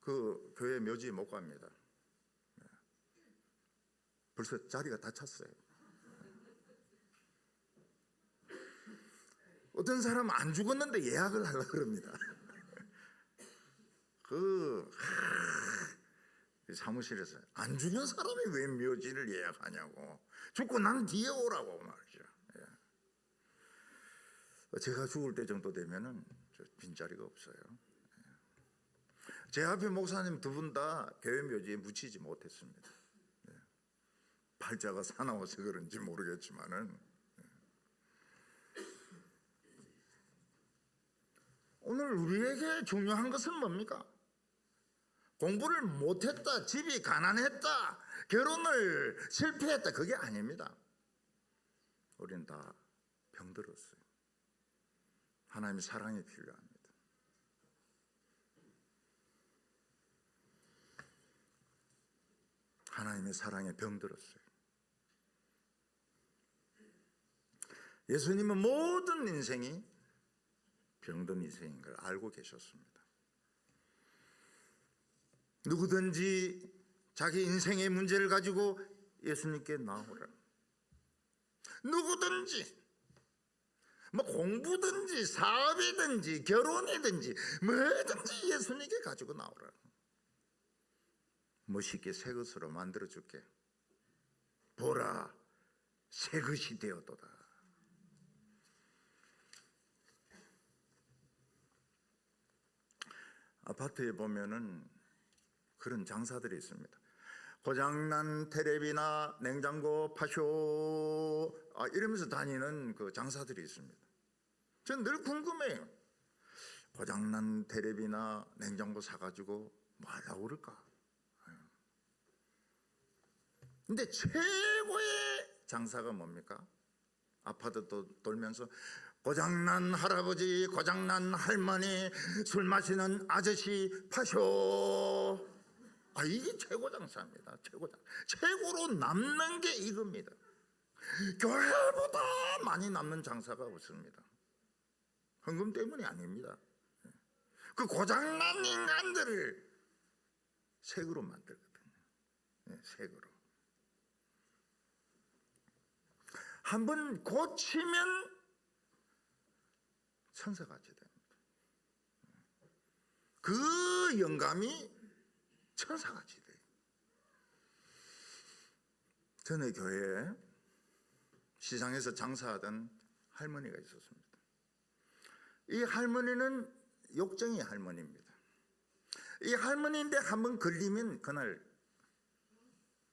그 교회 묘지에 못 갑니다. 벌써 자리가 다 찼어요. 어떤 사람은 안 죽었는데 예약을 하려고 그럽니다. 사무실에서 안 죽은 사람이 왜 묘지를 예약하냐고. 죽고 난 뒤에 오라고 말이죠. 제가 죽을 때 정도 되면은 빈자리가 없어요. 제 앞에 목사님 2분 다 교회 묘지에 묻히지 못했습니다. 팔자가 사나워서 그런지 모르겠지만은 오늘 우리에게 중요한 것은 뭡니까? 공부를 못했다, 집이 가난했다, 결혼을 실패했다, 그게 아닙니다. 우리는 다 병들었어요. 하나님의 사랑이 필요합니다. 하나님의 사랑에 병들었어요. 예수님은 모든 인생이 병든 인생인 걸 알고 계셨습니다. 누구든지 자기 인생의 문제를 가지고 예수님께 나오라. 누구든지 뭐 공부든지 사업이든지 결혼이든지 뭐든지 예수님께 가지고 나오라. 멋있게 새 것으로 만들어 줄게. 보라, 새 것이 되었도다. 아파트에 보면은 그런 장사들이 있습니다. 고장난 텔레비나 냉장고 파쇼 이러면서 다니는 그 장사들이 있습니다. 저는 늘 궁금해요. 고장난 텔레비나 냉장고 사가지고 뭐 하려고 그럴까? 근데 최고의 장사가 뭡니까? 아파트도 돌면서 고장난 할아버지, 고장난 할머니, 술 마시는 아저씨 파쇼. 이게 최고 장사입니다. 최고로 남는 게 이겁니다. 교회보다 많이 남는 장사가 없습니다. 헌금 때문이 아닙니다. 그 고장난 인간들을 색으로 만들거든요. 색으로. 한번 고치면 천사같이 됩니다. 그 영감이 천사같이 돼요. 전에 교회에 시장에서 장사하던 할머니가 있었습니다. 이 할머니는 욕쟁이 할머니입니다. 이 할머니인데 한번 걸리면 그날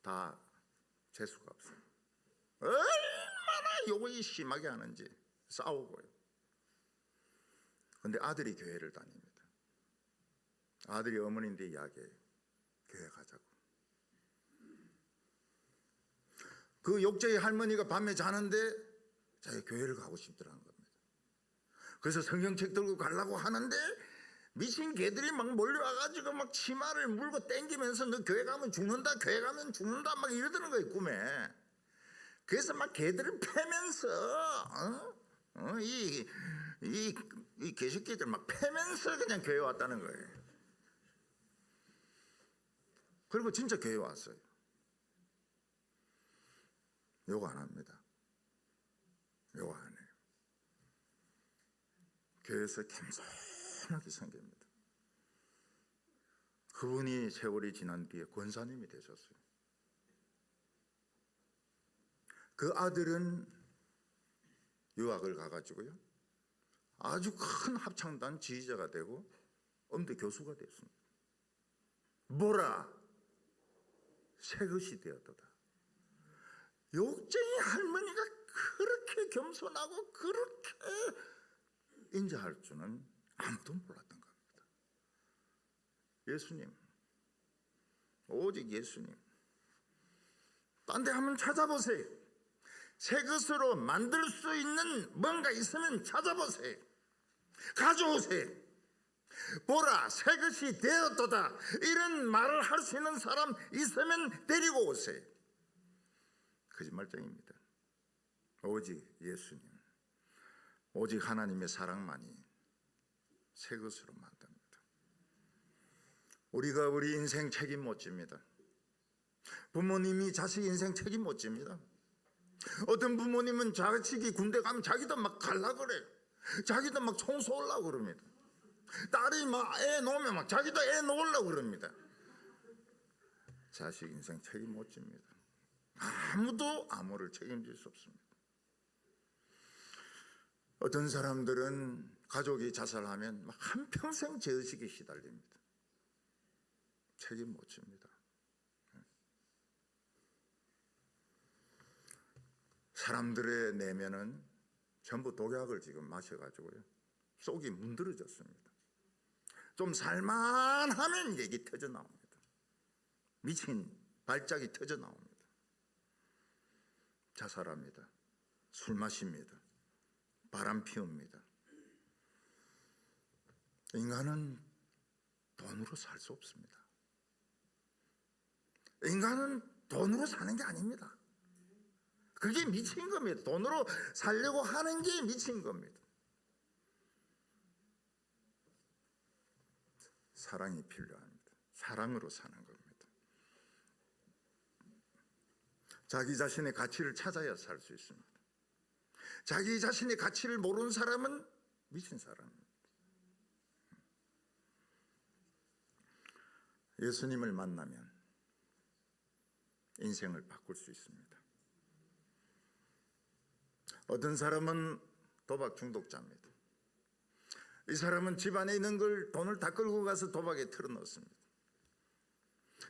다 재수가 없어요. 얼마나 욕을 심하게 하는지 싸우고요. 그런데 아들이 교회를 다닙니다. 아들이 어머니인데 이야기해요. 교회 가자고. 그 욕쟁이 할머니가 밤에 자는데 자기 교회를 가고 싶더라는 겁니다. 그래서 성경책 들고 가려고 하는데 미친 개들이 막 몰려와가지고 막 치마를 물고 땡기면서 너 교회 가면 죽는다, 교회 가면 죽는다 막 이러더는 거예요, 꿈에. 그래서 막 개들을 패면서 이 개새끼들 막 패면서 그냥 교회 왔다는 거예요. 그리고 진짜 교회 왔어요. 욕 안 합니다. 욕 안 해요. 교회에서 겸손하게 섬깁니다. 그분이 세월이 지난 뒤에 권사님이 되셨어요. 그 아들은 유학을 가가지고요, 아주 큰 합창단 지휘자가 되고 음대 교수가 됐습니다. 뭐라? 새 것이 되었도다. 욕쟁이 할머니가 그렇게 겸손하고 그렇게 인자할 줄은 아무도 몰랐던 겁니다. 예수님, 오직 예수님. 딴 데 한번 찾아보세요. 새 것으로 만들 수 있는 뭔가 있으면 찾아보세요. 가져오세요. 보라, 새 것이 되었도다. 이런 말을 할 수 있는 사람 있으면 데리고 오세요. 거짓말쟁입니다. 오직 예수님, 오직 하나님의 사랑만이 새 것으로 만듭니다. 우리가 우리 인생 책임 못 집니다. 부모님이 자식 인생 책임 못 집니다. 어떤 부모님은 자식이 군대 가면 자기도 막 갈라 그래요. 자기도 막 총 쏘려고 그럽니다. 딸이 막 애 놓으면 막 자기도 애 놓으려고 그럽니다. 자식 인생 책임 못 집니다. 아무도 아무를 책임질 수 없습니다. 어떤 사람들은 가족이 자살하면 막 한평생 죄의식에 시달립니다. 책임 못 집니다. 사람들의 내면은 전부 독약을 지금 마셔가지고요, 속이 문드러졌습니다. 좀 살만하면 얘기 터져 나옵니다. 미친 발작이 터져 나옵니다. 자살합니다. 술 마십니다. 바람 피웁니다. 인간은 돈으로 살 수 없습니다. 인간은 돈으로 사는 게 아닙니다. 그게 미친 겁니다. 돈으로 살려고 하는 게 미친 겁니다. 사랑이 필요합니다. 사랑으로 사는 겁니다. 자기 자신의 가치를 찾아야 살 수 있습니다. 자기 자신의 가치를 모르는 사람은 미친 사람입니다. 예수님을 만나면 인생을 바꿀 수 있습니다. 어떤 사람은 도박 중독자입니다. 이 사람은 집안에 있는 걸 돈을 다 끌고 가서 도박에 털어넣습니다.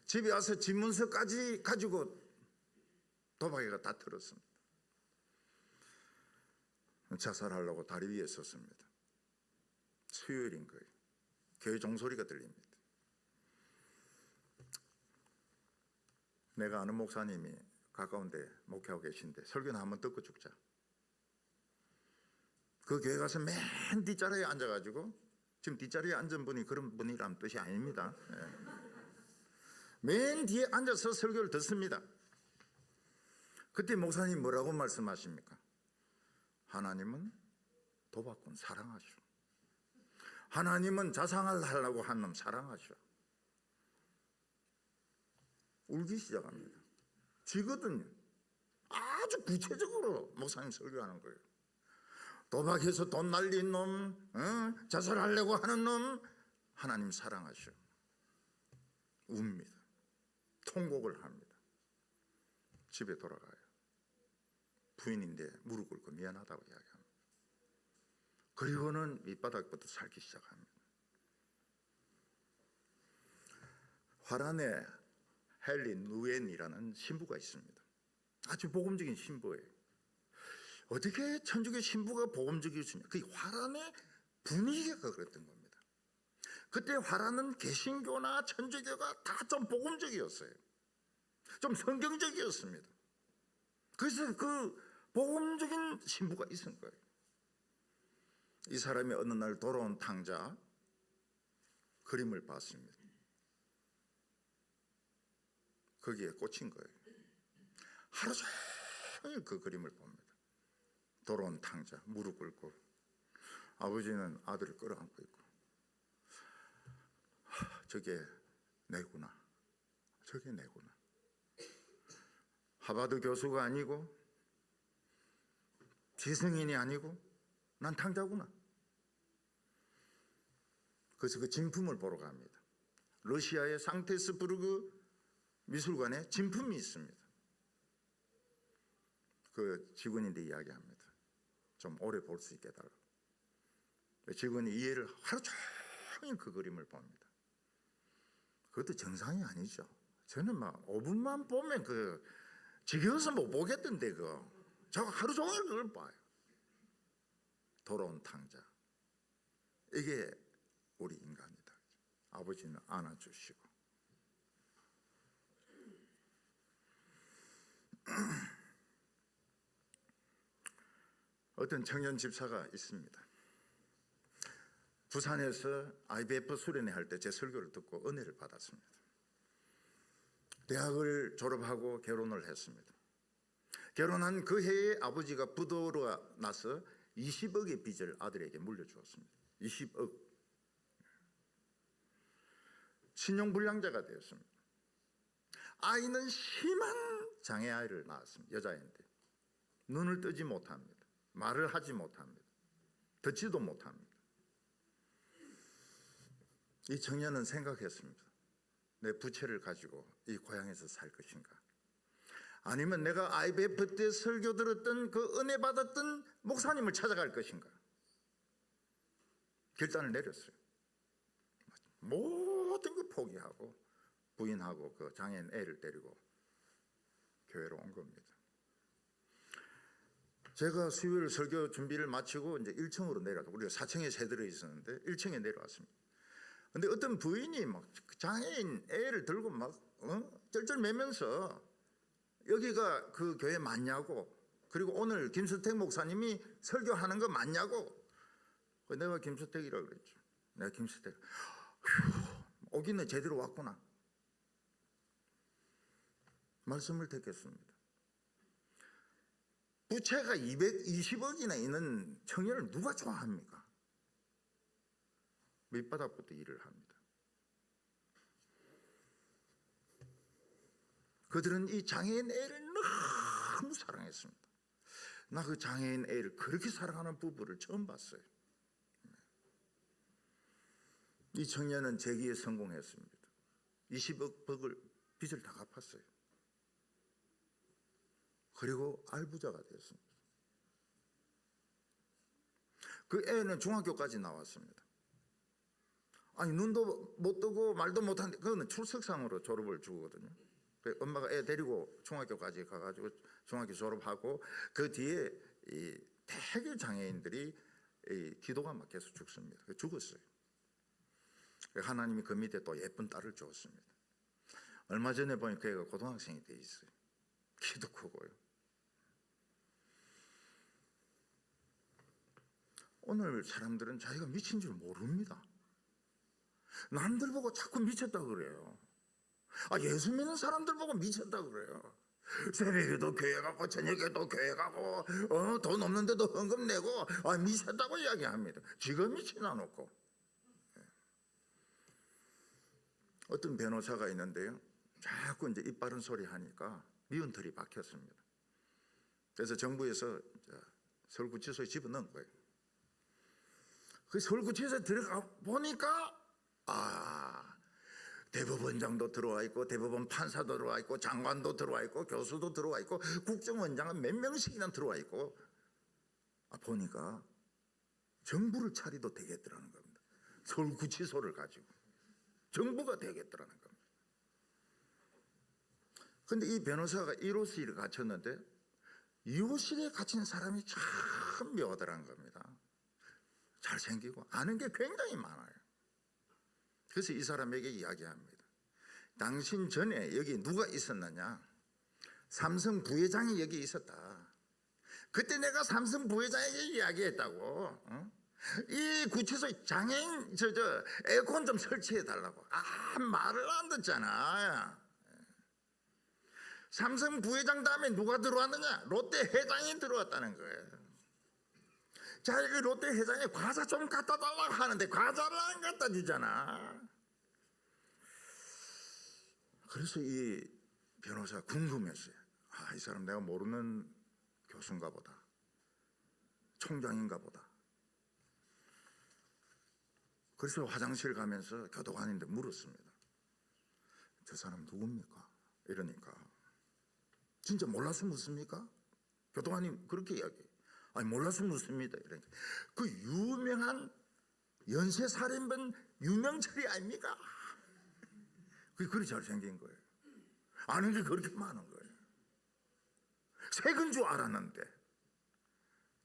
집에 와서 집문서까지 가지고 도박에가 다 털었습니다. 자살하려고 다리 위에 섰습니다. 수요일인 거예요. 교회 종소리가 들립니다. 내가 아는 목사님이 가까운데 목회하고 계신데 설교나 한번 듣고 죽자. 그 교회 가서 맨 뒷자리에 앉아가지고, 지금 뒷자리에 앉은 분이 그런 분이란 뜻이 아닙니다. 맨 뒤에 앉아서 설교를 듣습니다. 그때 목사님 뭐라고 말씀하십니까? 하나님은 도박꾼 사랑하시오. 하나님은 자상을 하려고 한 놈 사랑하시오. 울기 시작합니다. 지거든요. 아주 구체적으로 목사님 설교하는 거예요. 도박해서 돈 날린 놈, 자살하려고 하는 놈, 하나님 사랑하시오. 웁니다. 통곡을 합니다. 집에 돌아가요. 부인인데 무릎 꿇고 미안하다고 이야기합니다. 그리고는 밑바닥부터 살기 시작합니다. 화란에 헬린 누엔이라는 신부가 있습니다. 아주 복음적인 신부예요. 어떻게 천주교 신부가 복음적일 수 있냐? 그 화란의 분위기가 그랬던 겁니다. 그때 화란은 개신교나 천주교가 다 좀 복음적이었어요. 좀 성경적이었습니다. 그래서 그 복음적인 신부가 있은 거예요. 이 사람이 어느 날 돌아온 탕자 그림을 봤습니다. 거기에 꽂힌 거예요. 하루 종일 그 그림을 봅니다. 돌아온 탕자 무릎 꿇고, 아버지는 아들을 끌어안고 있고, 저게 내구나, 저게 내구나. 하버드 교수가 아니고 지성인이 아니고 난 탕자구나. 그래서 그 진품을 보러 갑니다. 러시아의 상테스부르크 미술관에 진품이 있습니다. 그 직원인데 이야기합니다. 좀 오래 볼 수 있게 해달라고. 직원이 이해를 하루 종일 그 그림을 봅니다. 그것도 정상이 아니죠. 저는 막 5분만 보면 그 지겨워서 못 보겠던데 저 하루 종일 그걸 봐요. 돌아온 탕자. 이게 우리 인간이다. 아버지는 안아주시고. 어떤 청년 집사가 있습니다. 부산에서 IBF 수련회 할 때 제 설교를 듣고 은혜를 받았습니다. 대학을 졸업하고 결혼을 했습니다. 결혼한 그 해에 아버지가 부도가 나서 20억의 빚을 아들에게 물려주었습니다. 20억. 신용불량자가 되었습니다. 아이는 심한 장애아이를 낳았습니다. 여자인데 눈을 뜨지 못합니다. 말을 하지 못합니다. 듣지도 못합니다. 이 청년은 생각했습니다. 내 부채를 가지고 이 고향에서 살 것인가, 아니면 내가 IBF 때 설교 들었던 그 은혜 받았던 목사님을 찾아갈 것인가. 결단을 내렸어요. 모든 걸 포기하고 부인하고 그 장애인 애를 데리고 교회로 온 겁니다. 제가 수요일 설교 준비를 마치고 이제 1층으로 내려가서, 우리가 4층에 새들어 있었는데 1층에 내려왔습니다. 근데 어떤 부인이 막 장애인 애를 들고 막 쩔쩔매면서 여기가 그 교회 맞냐고, 그리고 오늘 김수택 목사님이 설교하는 거 맞냐고. 내가 김수택이라고 그랬죠. 내가 김수택. 오기는 제대로 왔구나. 말씀을 듣겠습니다. 부채가 220억이나 있는 청년을 누가 좋아합니까? 밑바닥부터 일을 합니다. 그들은 이 장애인 애를 너무 사랑했습니다. 나 그 장애인 애를 그렇게 사랑하는 부부를 처음 봤어요. 이 청년은 재기에 성공했습니다. 20억 벌을 빚을 다 갚았어요. 그리고 알부자가 됐습니다. 그 애는 중학교까지 나왔습니다. 아니 눈도 못 뜨고 말도 못하는데 그거는 출석상으로 졸업을 주거든요. 엄마가 애 데리고 중학교까지 가가지고 중학교 졸업하고 그 뒤에 이 대개 장애인들이 이 기도가 막혀서 죽습니다. 죽었어요. 하나님이 그 밑에 또 예쁜 딸을 주었습니다. 얼마 전에 보니까 그 애가 고등학생이 돼 있어요. 키도 크고요. 오늘 사람들은 자기가 미친 줄 모릅니다. 남들 보고 자꾸 미쳤다고 그래요. 예수 믿는 사람들 보고 미쳤다고 그래요. 새벽에도 교회 가고 저녁에도 교회 가고 돈 없는데도 헌금 내고 미쳤다고 이야기합니다. 지가 미친 않았고. 어떤 변호사가 있는데요, 자꾸 이제 입 바른 소리 하니까 미운 털이 박혔습니다. 그래서 정부에서 서울구치소에 집어넣은 거예요. 그 서울구치소에 들어가 보니까 대법원장도 들어와 있고 대법원 판사도 들어와 있고 장관도 들어와 있고 교수도 들어와 있고 국정원장은 몇 명씩이나 들어와 있고 보니까 정부를 차리도 되겠더라는 겁니다. 서울구치소를 가지고 정부가 되겠더라는 겁니다. 그런데 이 변호사가 1호실에 갇혔는데 2호실에 갇힌 사람이 참 묘하더라는 겁니다. 잘생기고 아는 게 굉장히 많아요. 그래서 이 사람에게 이야기합니다. 당신 전에 여기 누가 있었느냐? 삼성 부회장이 여기 있었다. 그때 내가 삼성 부회장에게 이야기했다고. 이 구치소에 장애인 에어컨 좀 설치해 달라고. 말을 안 듣잖아. 삼성 부회장 다음에 누가 들어왔느냐? 롯데 회장이 들어왔다는 거예요. 자기 그 롯데 회장에 과자 좀 갖다 달라고 하는데 과자를 안 갖다 주잖아. 그래서 이 변호사가 궁금했어요. 이 사람 내가 모르는 교수인가 보다. 총장인가 보다. 그래서 화장실 가면서 교도관인데 물었습니다. 저 사람 누굽니까? 이러니까 진짜 몰라서 묻습니까? 교도관이 그렇게 이야기해요. 몰라서 묻습니다. 이러니까 그 유명한 연쇄살인범 유명철이 아닙니까? 그게 그리 잘생긴 거예요. 아는 게 그렇게 많은 거예요. 색은 줄 알았는데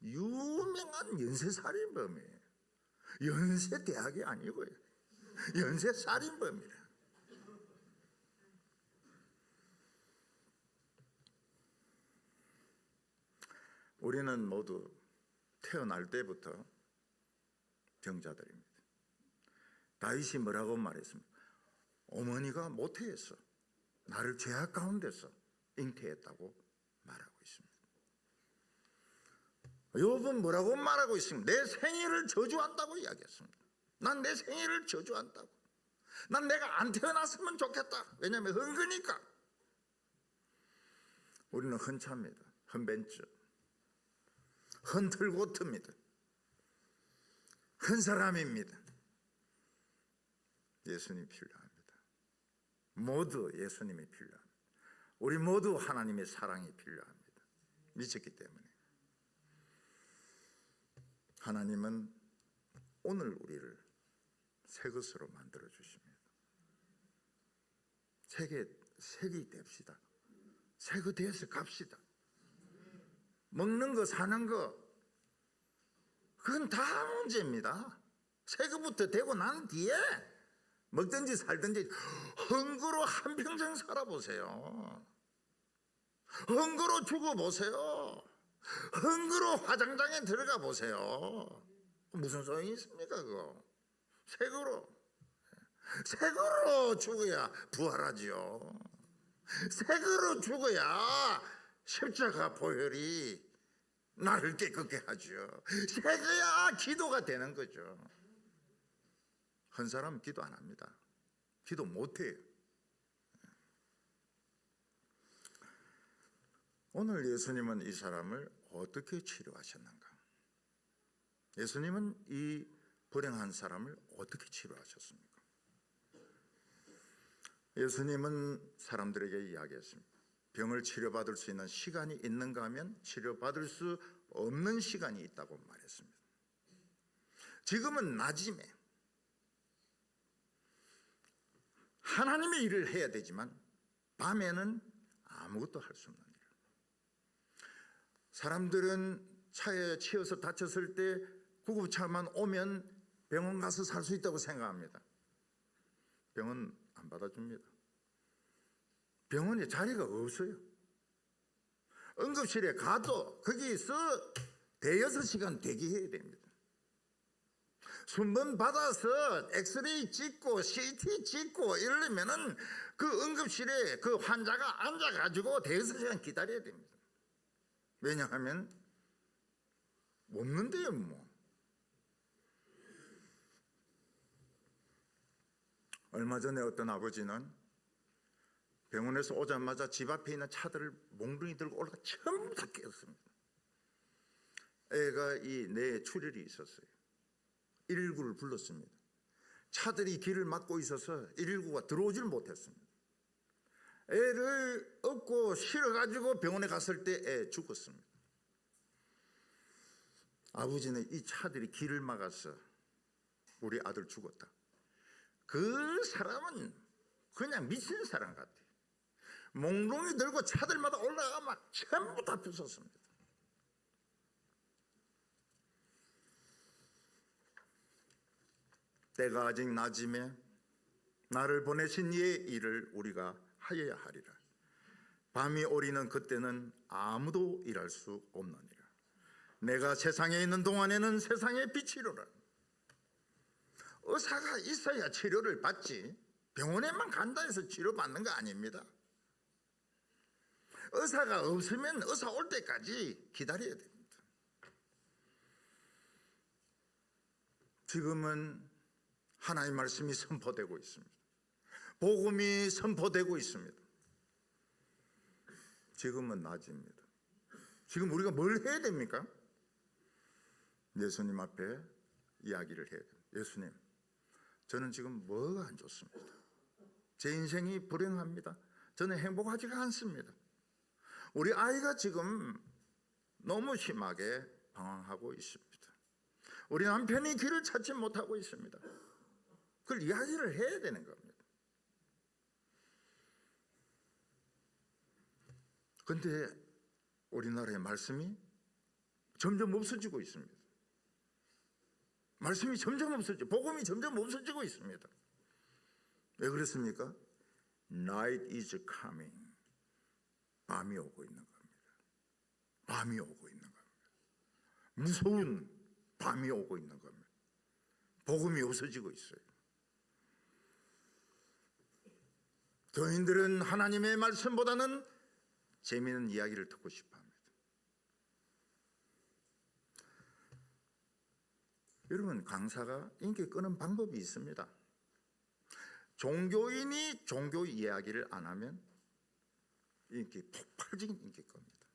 유명한 연쇄살인범이에요. 연쇄대학이 아니고요. 연쇄살인범이래. 우리는 모두 태어날 때부터 병자들입니다. 다윗이 뭐라고 말했습니까? 어머니가 모태에서 나를 죄악 가운데서 잉태했다고 말하고 있습니다. 욥은 뭐라고 말하고 있습니까? 내 생일을 저주한다고 이야기했습니다. 난 내 생일을 저주한다고. 난 내가 안 태어났으면 좋겠다. 왜냐하면 헌거니까. 우리는 헌차입니다. 헌벤츠. 헌틀고트입니다. 큰 사람입니다. 예수님이 필요합니다. 모두 예수님이 필요합니다. 우리 모두 하나님의 사랑이 필요합니다. 미쳤기 때문에. 하나님은 오늘 우리를 새 것으로 만들어 주십니다. 색이 됩시다. 새거 되어서 갑시다. 먹는 거 사는 거 그건 다 문제입니다. 새거부터 되고 난 뒤에 먹든지 살든지 헝그로 한평생 살아보세요. 헝그로 죽어보세요. 헝그로 화장장에 들어가 보세요. 무슨 소용이 있습니까 그거? 색으로 죽어야 부활하지요. 색으로 죽어야 십자가 보혈이 나를 깨끗게 하죠. 색어야 기도가 되는 거죠. 한 사람은 기도 안 합니다. 기도 못 해요. 오늘 예수님은 이 사람을 어떻게 치료하셨는가? 예수님은 이 불행한 사람을 어떻게 치료하셨습니까? 예수님은 사람들에게 이야기했습니다. 병을 치료받을 수 있는 시간이 있는가 하면 치료받을 수 없는 시간이 있다고 말했습니다. 지금은 낮임에 하나님의 일을 해야 되지만 밤에는 아무것도 할 수 없는 일. 사람들은 차에 치여서 다쳤을 때 구급차만 오면 병원 가서 살 수 있다고 생각합니다. 병원 안 받아줍니다. 병원에 자리가 없어요. 응급실에 가도 거기서 대여섯 시간 대기해야 됩니다. 순번 받아서 엑스레이 찍고 CT 찍고 이러려면은 그 응급실에 그 환자가 앉아가지고 대여섯 시간 기다려야 됩니다. 왜냐하면 없는데요 뭐. 얼마 전에 어떤 아버지는 병원에서 오자마자 집 앞에 있는 차들을 몽둥이 들고 올라가 전부 다 깨었습니다. 애가 이 뇌에 출혈이 있었어요. 119를 불렀습니다. 차들이 길을 막고 있어서 119가 들어오질 못했습니다. 애를 업고 실어가지고 병원에 갔을 때 애 죽었습니다. 아버지는 이 차들이 길을 막아서 우리 아들 죽었다. 그 사람은 그냥 미친 사람 같아요. 몽둥이 들고 차들마다 올라가 막 전부 다 부쉈습니다. 때가 아직 낮음에 나를 보내신 이의 일을 우리가 하여야 하리라. 밤이 오리는 그때는 아무도 일할 수 없느니라. 내가 세상에 있는 동안에는 세상의 빛이로라. 의사가 있어야 치료를 받지 병원에만 간다 해서 치료받는 거 아닙니다. 의사가 없으면 의사 올 때까지 기다려야 됩니다. 지금은 하나님의 말씀이 선포되고 있습니다. 복음이 선포되고 있습니다. 지금은 낮입니다. 지금 우리가 뭘 해야 됩니까? 예수님 앞에 이야기를 해야 됩니다. 예수님, 저는 지금 뭐가 안 좋습니다. 제 인생이 불행합니다. 저는 행복하지가 않습니다. 우리 아이가 지금 너무 심하게 방황하고 있습니다. 우리 남편이 길을 찾지 못하고 있습니다. 그걸 이야기를 해야 되는 겁니다. 그런데 우리나라의 말씀이 점점 없어지고 있습니다. 말씀이 점점 없어지고 복음이 점점 없어지고 있습니다. 왜 그렇습니까? Night is coming. 밤이 오고 있는 겁니다. 밤이 오고 있는 겁니다. 무서운 밤이 오고 있는 겁니다. 복음이 없어지고 있어요. 교인들은 하나님의 말씀보다는 재미있는 이야기를 듣고 싶어 합니다. 여러분, 강사가 인기 끄는 방법이 있습니다. 종교인이 종교 이야기를 안 하면 인기 폭발적인 인기 겁니다.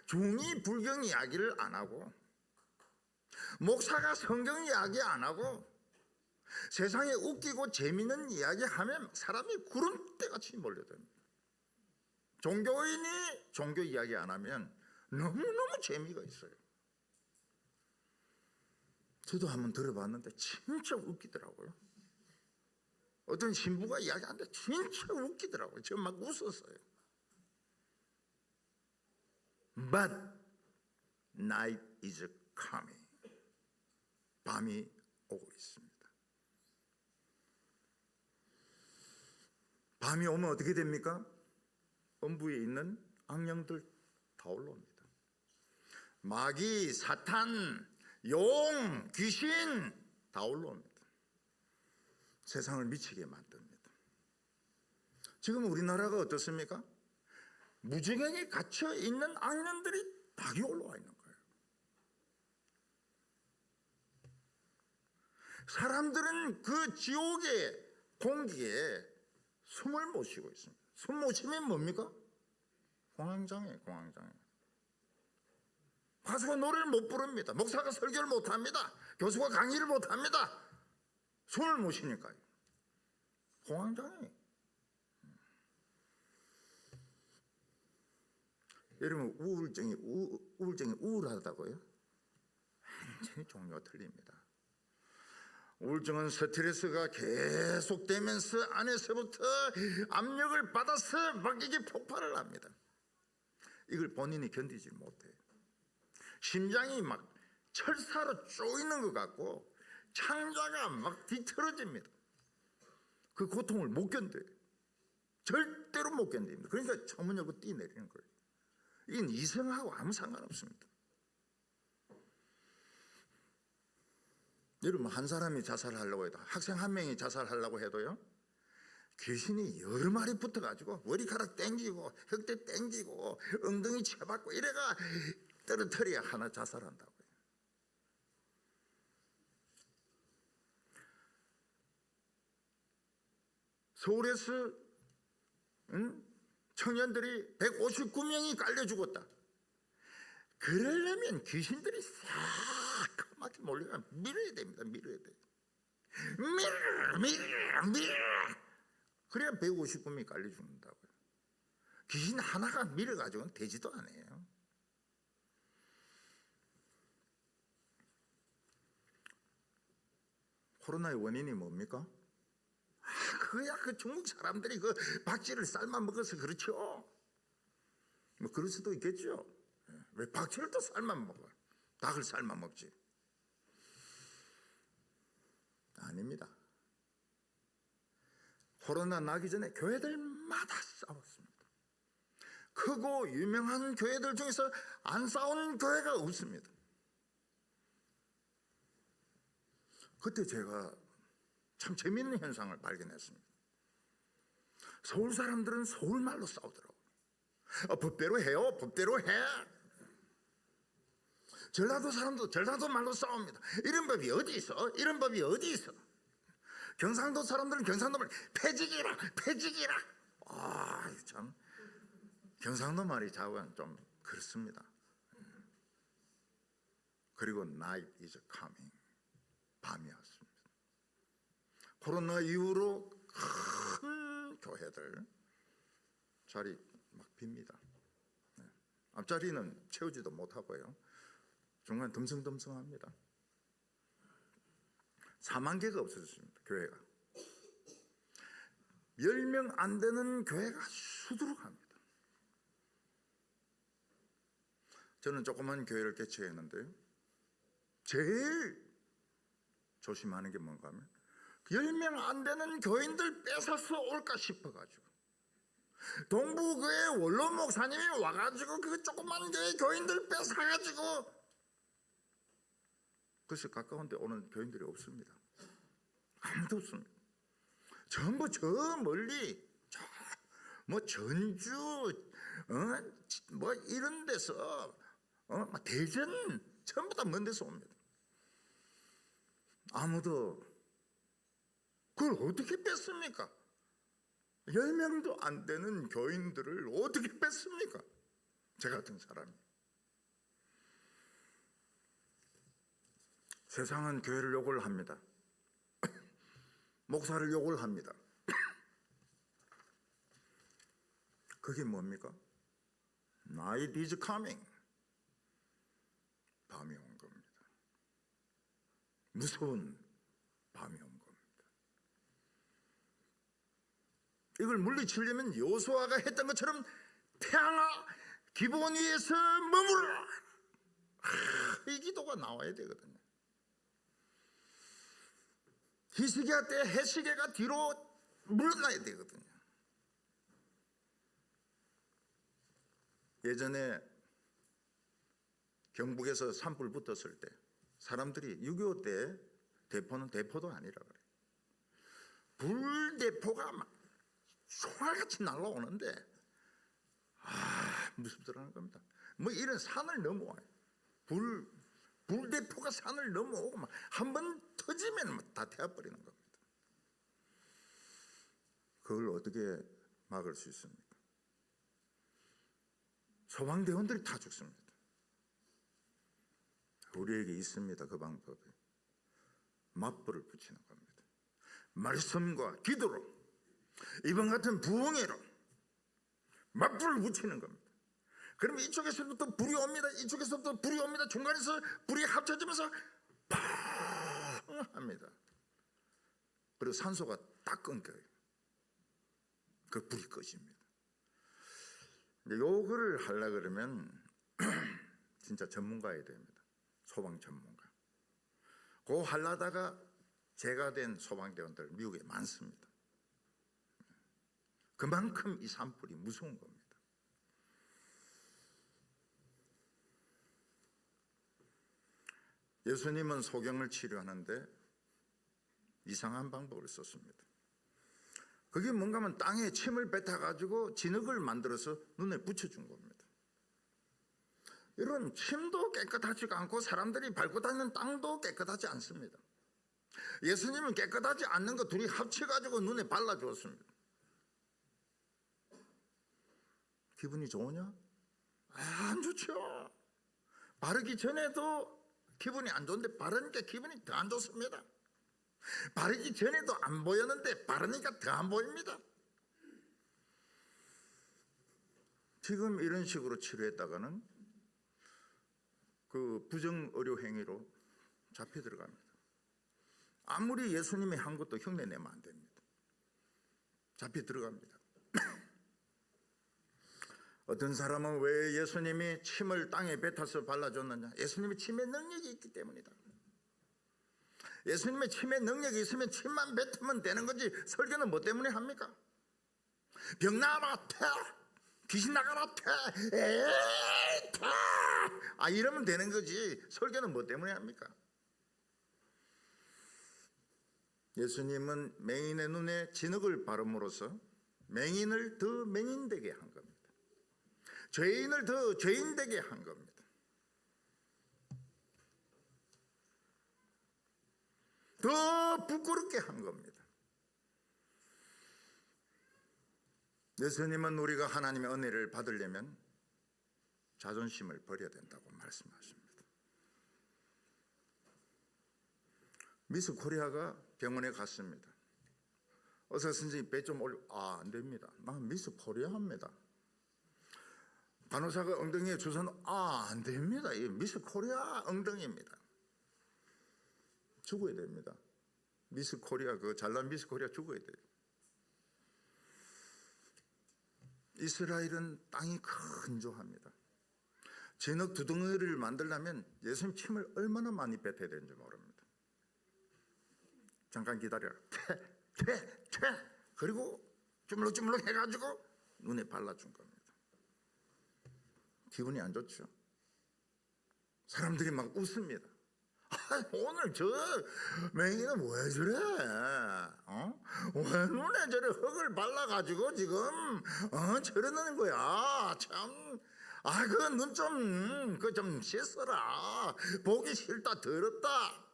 중이 불경 이야기를 안 하고 목사가 성경 이야기 안 하고 세상에 웃기고 재미있는 이야기 하면 사람이 구름대같이 몰려듭니다. 종교인이 종교 이야기 안 하면 너무너무 재미가 있어요. 저도 한번 들어봤는데 진짜 웃기더라고요. 어떤 신부가 이야기하는데 진짜 웃기더라고요. 저 막 웃었어요. But night is coming. 밤이 오고 있습니다. 밤이 오면 어떻게 됩니까? 음부에 있는 악령들 다 올라옵니다. 마귀, 사탄, 용, 귀신 다 올라옵니다. 세상을 미치게 만듭니다. 지금 우리나라가 어떻습니까? 무지경에 갇혀 있는 악령들이 다 올라와 있는 거예요. 사람들은 그 지옥의 공기에 숨을 못 쉬고 있습니다. 숨 못 쉬면 뭡니까? 공황장애. 가수가 노래를 못 부릅니다. 목사가 설교를 못 합니다. 교수가 강의를 못 합니다. 숨을 못 쉬니까요. 공황장애. 여러분, 우울증이 우울하다고요? 완전히 종류가 틀립니다. 우울증은 스트레스가 계속되면서 안에서부터 압력을 받아서 막 이게 폭발을 합니다. 이걸 본인이 견디지 못해요. 심장이 막 철사로 쪼이는 것 같고 창자가 막 뒤틀어집니다. 그 고통을 못 견뎌요. 절대로 못 견딥니다. 그러니까 창문 열고 뛰내리는 거예요. 이건 이성하고 아무 상관없습니다. 여러분, 한 사람이 자살하려고 해도, 학생 한 명이 자살하려고 해도요, 귀신이 여러 마리 붙어가지고 머리카락 땡기고 흑대 땡기고 엉덩이 쳐박고 이래가 떨어뜨려야 하나 자살한다고요. 서울에서 청년들이 159명이 깔려 죽었다. 그러려면 귀신들이 새까맣게 몰려가 밀어야 됩니다. 밀어야 돼요. 밀어. 그래야 159명이 깔려 죽는다고요. 귀신 하나가 밀어가지고는 되지도 않아요. 코로나의 원인이 뭡니까? 그야 그 중국 사람들이 그 박쥐를 삶아 먹어서 그렇죠. 뭐 그럴 수도 있겠죠. 왜 박쥐를 또 삶아 먹어요? 닭을 삶아 먹지. 아닙니다. 코로나 나기 전에 교회들마다 싸웠습니다. 크고 유명한 교회들 중에서 안 싸운 교회가 없습니다. 그때 제가 참 재미있는 현상을 발견했습니다. 서울 사람들은 서울말로 싸우더라고요. 법대로 해요. 법대로 해. 전라도 사람도 전라도 말로 싸웁니다. 이런 법이 어디 있어? 이런 법이 어디 있어? 경상도 사람들은 경상도 말 패직이라. 참 경상도 말이 자꾸는 좀 그렇습니다. 그리고 night is coming. 밤이 왔습니다. 코로나 이후로 큰 교회들 자리 막 빕니다. 앞자리는 채우지도 못하고요. 중간 덤성덤성합니다. 4만 개가 없어졌습니다. 교회가 10명 안 되는 교회가 수두룩합니다. 저는 조그만 교회를 개최했는데요, 제일 조심하는 게 뭔가 하면 10명 안 되는 교인들 뺏어서 올까 싶어가지고 동부교회 원로 목사님이 와가지고 그 조그만 교회 교인들 뺏어가지고, 그래서 가까운 데 오는 교인들이 없습니다. 아무도 없습니다. 전부 저 멀리 뭐 전주 뭐 이런 데서 대전 전부 다 먼 데서 옵니다. 아무도 그걸 어떻게 뺐습니까? 10명도 안 되는 교인들을 어떻게 뺐습니까? 저 같은 사람이. 세상은 교회를 욕을 합니다. 목사를 욕을 합니다. 그게 뭡니까? Night is coming. 밤이 온 겁니다. 무서운 밤이 온 겁니다. 이걸 물리치려면 여호수아가 했던 것처럼 태양아 기본 위에서 머물러, 이 기도가 나와야 되거든요. 히스기야 때 해시계가 뒤로 물러나야 되거든요. 예전에 경북에서 산불 붙었을 때 사람들이 6.25 때 대포는 대포도 아니라 그래. 불대포가 막 총알같이 날아오는데 무섭더라는 겁니다. 뭐 이런 산을 넘어와요. 불대포가 산을 넘어오고 막 한 번 터지면 다 태워버리는 겁니다. 그걸 어떻게 막을 수 있습니까? 소방대원들이 다 죽습니다. 우리에게 있습니다. 그 방법이. 맞불을 붙이는 겁니다. 말씀과 기도로, 이번 같은 부흥회로 맞불을 붙이는 겁니다. 그러면 이쪽에서부터 불이 옵니다. 이쪽에서부터 불이 옵니다. 중간에서 불이 합쳐지면서 팡 합니다. 그리고 산소가 딱 끊겨요. 그 불이 꺼집니다. 요거를 하려고 그러면 진짜 전문가여야 됩니다. 소방 전문가. 그거 하려다가 제가 된 소방대원들 미국에 많습니다. 그만큼 이 산불이 무서운 겁니다. 예수님은 소경을 치료하는데 이상한 방법을 썼습니다. 그게 뭔가 하면 땅에 침을 뱉어가지고 진흙을 만들어서 눈에 붙여준 겁니다. 이런 침도 깨끗하지가 않고 사람들이 밟고 다니는 땅도 깨끗하지 않습니다. 예수님은 깨끗하지 않는 거 둘이 합쳐가지고 눈에 발라주었습니다. 기분이 좋으냐? 안 좋죠. 바르기 전에도 기분이 안 좋은데 바르니까 기분이 더 안 좋습니다. 바르기 전에도 안 보였는데 바르니까 더 안 보입니다. 지금 이런 식으로 치료했다가는 그 부정 의료 행위로 잡혀 들어갑니다. 아무리 예수님이 한 것도 흉내 내면 안 됩니다. 잡혀 들어갑니다. 어떤 사람은 왜 예수님이 침을 땅에 뱉어서 발라줬느냐? 예수님이 침의 능력이 있기 때문이다. 예수님의 침의 능력이 있으면 침만 뱉으면 되는 거지 설교는 뭐 때문에 합니까? 병 나가라 태, 귀신 나가라 태, 에이 태, 이러면 되는 거지 설교는 뭐 때문에 합니까? 예수님은 맹인의 눈에 진흙을 바름으로써 맹인을 더 맹인되게 한 겁니다. 죄인을 더 죄인되게 한 겁니다. 더 부끄럽게 한 겁니다. 예수님은 우리가 하나님의 은혜를 받으려면 자존심을 버려야 된다고 말씀하십니다. 미스 코리아가 병원에 갔습니다. 의사 선생님이 배 좀 올려. 안 됩니다. 난 미스 코리아입니다. 간호사가 엉덩이에 주사는 안 됩니다. 이 미스 코리아 엉덩이입니다. 죽어야 됩니다. 미스 코리아 그 잘난 미스 코리아 죽어야 돼요. 이스라엘은 땅이 건조합니다. 진흙 두덩이를 만들려면 예수님 침을 얼마나 많이 뱉어야 되는지 모릅니다. 잠깐 기다려라. 그리고 주물럭주물럭 해가지고 눈에 발라준 겁니다. 기분이 안 좋죠. 사람들이 막 웃습니다. 오늘 저 맹인은 왜 저래? 왜 눈에 저래 흙을 발라가지고 지금 저러는 거야? 참, 그 눈 좀 씻어라. 보기 싫다, 더럽다.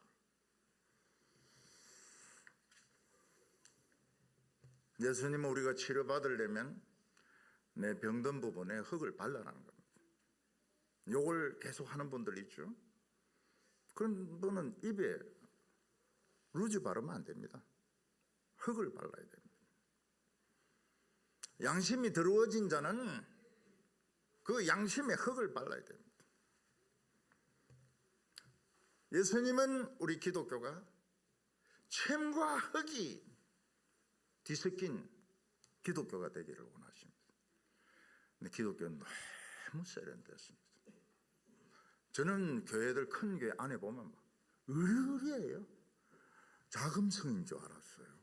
예수님은 우리가 치료받으려면 내 병든 부분에 흙을 발라라는 겁니다. 욕을 계속 하는 분들 있죠. 그런 분은 입에 루즈 바르면 안 됩니다. 흙을 발라야 됩니다. 양심이 더러워진 자는 그 양심에 흙을 발라야 됩니다. 예수님은 우리 기독교가 침과 흙이 뒤섞인 기독교가 되기를 원하십니다. 근데 기독교는 너무 세련됐습니다. 저는 교회들 큰 교회 안에 보면 막 의리의리해요. 자금성인 줄 알았어요.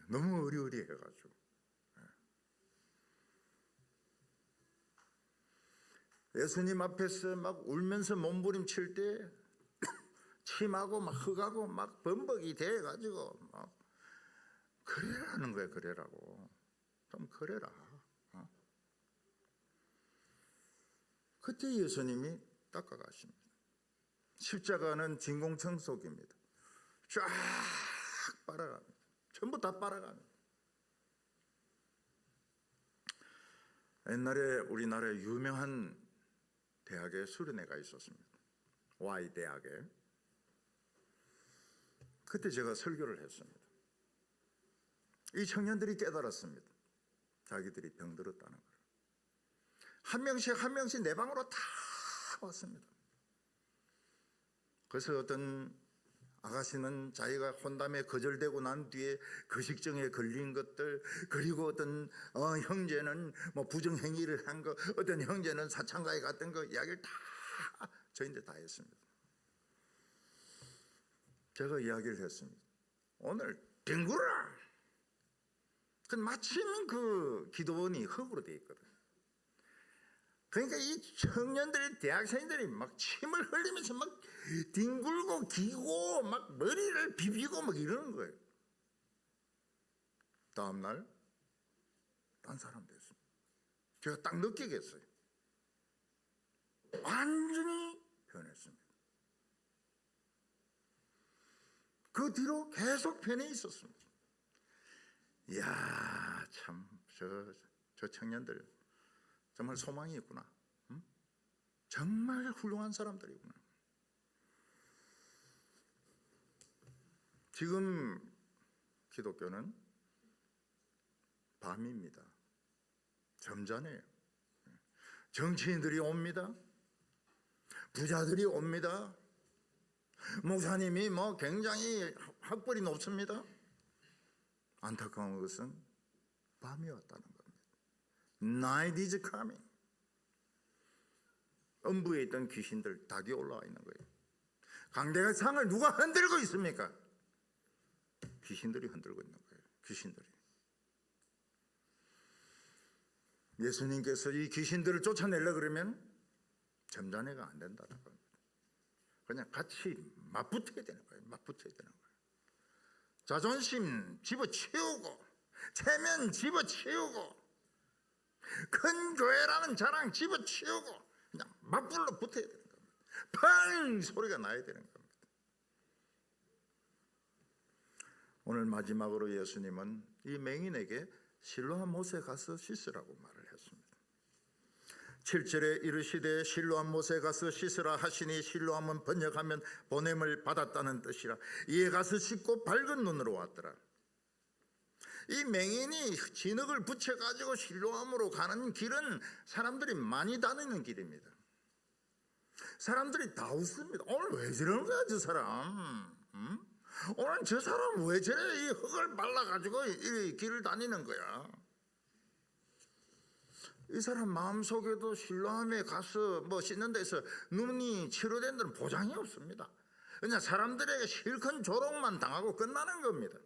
너무 의리의리해가지고. 예수님 앞에서 막 울면서 몸부림칠 때 침하고 막 흙하고 막 범벅이 돼가지고 막 그래라는 거야. 그래라고. 좀 그래라. 그때 예수님이 닦아가십니다. 십자가는 진공청소기입니다. 쫙 빨아갑니다. 전부 다 빨아갑니다. 옛날에 우리나라에 유명한 대학에 수련회가 있었습니다. Y대학에. 그때 제가 설교를 했습니다. 이 청년들이 깨달았습니다. 자기들이 병들었다는 걸. 한 명씩 내 방으로 다 왔습니다. 그래서 어떤 아가씨는 자기가 혼담에 거절되고 난 뒤에 거식증에 걸린 것들, 그리고 어떤 형제는 뭐 부정행위를 한 거, 어떤 형제는 사창가에 갔던 거 이야기를 다 저희한테 다 했습니다. 제가 이야기를 했습니다. 오늘 뒹굴어라. 마침 그 기도원이 흙으로 되어 있거든. 그러니까 이 청년들이, 대학생들이 막 침을 흘리면서 막 뒹굴고 기고 막 머리를 비비고 막 이러는 거예요. 다음날 딴 사람 됐습니다. 제가 딱 느끼겠어요. 완전히 변했습니다. 그 뒤로 계속 변해 있었습니다. 이야, 참 저 청년들 정말 소망이 있구나. 응? 정말 훌륭한 사람들이구나. 지금 기독교는 밤입니다. 점잖해요. 정치인들이 옵니다. 부자들이 옵니다. 목사님이 뭐 굉장히 학벌이 높습니다. 안타까운 것은 밤이 왔다는 겁니다. Night is coming. 음부에 있던 귀신들 닭이 올라와 있는 거예요. 강대의 상을 누가 흔들고 있습니까? 귀신들이 흔들고 있는 거예요. 귀신들이. 예수님께서 이 귀신들을 쫓아내려고 그러면 점잖해가 안 된다는 겁니다. 그냥 같이 맞붙어야 되는 거예요. 맞붙어야 되는 거예요. 자존심 집어치우고, 체면 집어치우고, 큰 교회라는 자랑 집어치우고 그냥 맞불로 붙어야 되는 겁니다. 팡 소리가 나야 되는 겁니다. 오늘 마지막으로 예수님은 이 맹인에게 실로암 못에 가서 씻으라고 말을 했습니다. 7절에 이르시되 실로암 못에 가서 씻으라 하시니, 실로암은 번역하면 보냄을 받았다는 뜻이라. 이에 가서 씻고 밝은 눈으로 왔더라. 이 맹인이 진흙을 붙여가지고 실로암으로 가는 길은 사람들이 많이 다니는 길입니다. 사람들이 다 웃습니다. 오늘 왜 저러는 거야 저 사람? 오늘 저 사람 왜 저래 이 흙을 발라가지고 이 길을 다니는 거야? 이 사람 마음속에도 실로암에 가서 뭐 씻는 데서 눈이 치료된 데는 보장이 없습니다. 그냥 사람들에게 실컷 조롱만 당하고 끝나는 겁니다.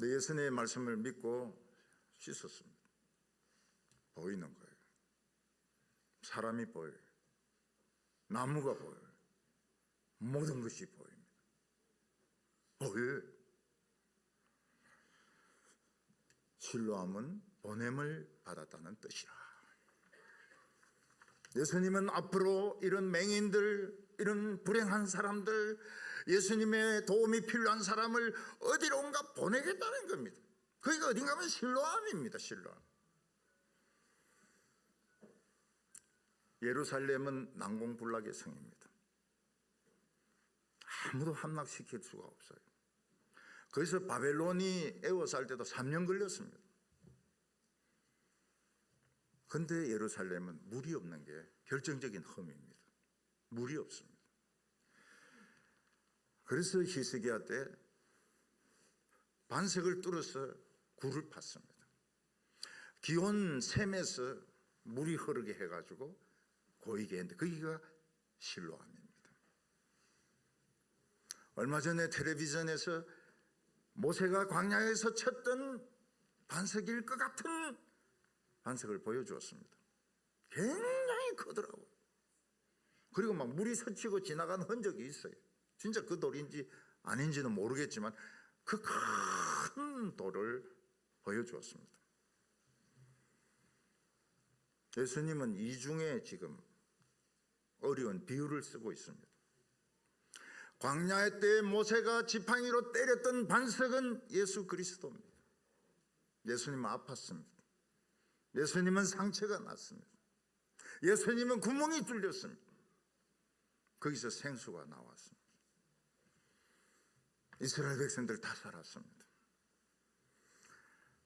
예수님의 말씀을 믿고 씻었습니다. 보이는 거예요. 사람이 보여요. 나무가 보여요. 모든 것이 보입니다. 보여요. 실로암은 보냄을 받았다는 뜻이라. 예수님은 앞으로 이런 맹인들, 이런 불행한 사람들, 예수님의 도움이 필요한 사람을 어디론가 보내겠다는 겁니다. 거기가 어딘가 하면 실로암입니다. 실로암. 예루살렘은 난공불락의 성입니다. 아무도 함락시킬 수가 없어요. 거기서 바벨론이 에워쌀 때도 3년 걸렸습니다. 그런데 예루살렘은 물이 없는 게 결정적인 흠입니다. 물이 없습니다. 그래서 히스기야 때 반석을 뚫어서 굴을 팠습니다. 기온 샘에서 물이 흐르게 해가지고 고이게 했는데 거기가 실로암입니다. 얼마 전에 텔레비전에서 모세가 광야에서 쳤던 반석일 것 같은 반석을 보여주었습니다. 굉장히 크더라고요. 그리고 막 물이 스치고 지나간 흔적이 있어요. 진짜 그 돌인지 아닌지는 모르겠지만 그 큰 돌을 보여주었습니다. 예수님은 이 중에 지금 어려운 비유를 쓰고 있습니다. 광야의 때에 모세가 지팡이로 때렸던 반석은 예수 그리스도입니다. 예수님은 아팠습니다. 예수님은 상처가 났습니다. 예수님은 구멍이 뚫렸습니다. 거기서 생수가 나왔습니다. 이스라엘 백성들 다 살았습니다.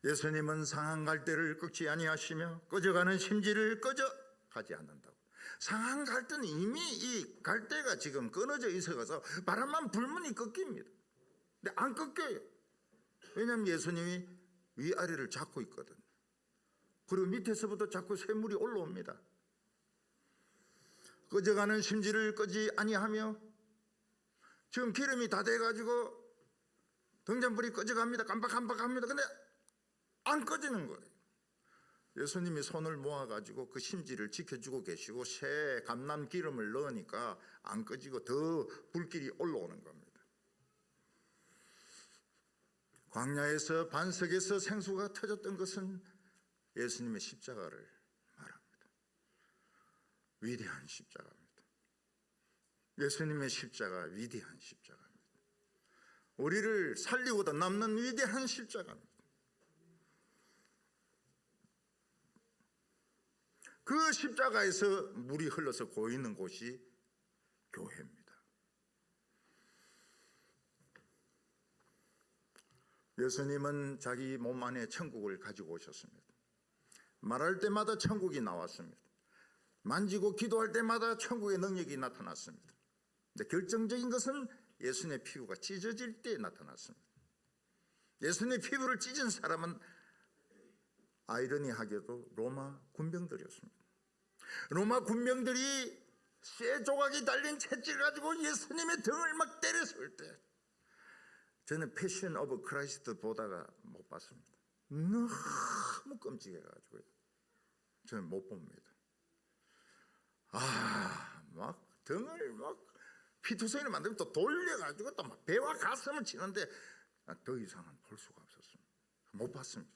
예수님은 상한 갈대를 꺾지 아니하시며 꺼져가는 심지를 꺼져 가지 않는다고. 상한 갈대는 이미 이 갈대가 지금 끊어져 있어서 바람만 불면 꺾입니다. 근데 안 꺾여요. 왜냐하면 예수님이 위아래를 잡고 있거든요. 그리고 밑에서부터 자꾸 샘물이 올라옵니다. 꺼져가는 심지를 끄지 아니하며, 지금 기름이 다 돼가지고 등잔불이 꺼져갑니다. 깜빡깜빡합니다. 근데 안 꺼지는 거예요. 예수님이 손을 모아가지고 그 심지를 지켜주고 계시고 새 감람 기름을 넣으니까 안 꺼지고 더 불길이 올라오는 겁니다. 광야에서 반석에서 생수가 터졌던 것은 예수님의 십자가를 말합니다. 위대한 십자가입니다. 예수님의 십자가 위대한 십자가입니다. 우리를 살리고도 남는 위대한 십자가입니다. 그 십자가에서 물이 흘러서 고이는 곳이 교회입니다. 예수님은 자기 몸 안에 천국을 가지고 오셨습니다. 말할 때마다 천국이 나왔습니다. 만지고 기도할 때마다 천국의 능력이 나타났습니다. 근데 결정적인 것은 예수님의 피부가 찢어질 때 나타났습니다. 예수님의 피부를 찢은 사람은 아이러니하게도 로마 군병들이었습니다. 로마 군병들이 쇠 조각이 달린 채찍을 가지고 예수님의 등을 막 때렸을 때 저는 패션 오브 크라이스트 보다가 못 봤습니다. 너무 끔찍해가지고요. 저는 못 봅니다. 막 등을 막 피투성이를 만들면 또 돌려가지고 또 막 배와 가슴을 치는데 더 이상은 볼 수가 없었습니다. 못 봤습니다.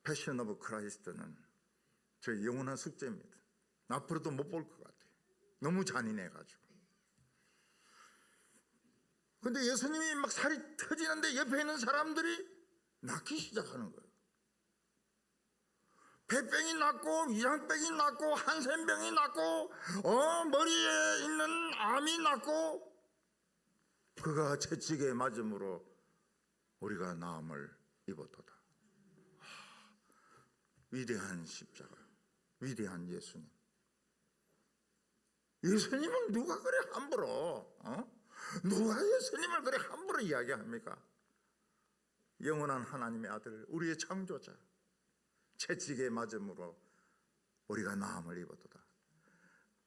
패션 오브 크라이스트는 저의 영원한 숙제입니다. 앞으로도 못 볼 것 같아요. 너무 잔인해가지고. 근데 예수님이 막 살이 터지는데 옆에 있는 사람들이 낫기 시작하는 거예요. 폐병이 낫고 위장병이 낫고 한센병이 낫고 머리에 있는 암이 낫고 그가 채찍에 맞음으로 우리가 나음을 입었도다. 위대한 십자가, 위대한 예수님. 예수님은 누가 그래 함부로 누가 예수님을 그래 함부로 이야기합니까? 영원한 하나님의 아들, 우리의 창조자, 채찍에 맞음으로 우리가 나음을 입었도다.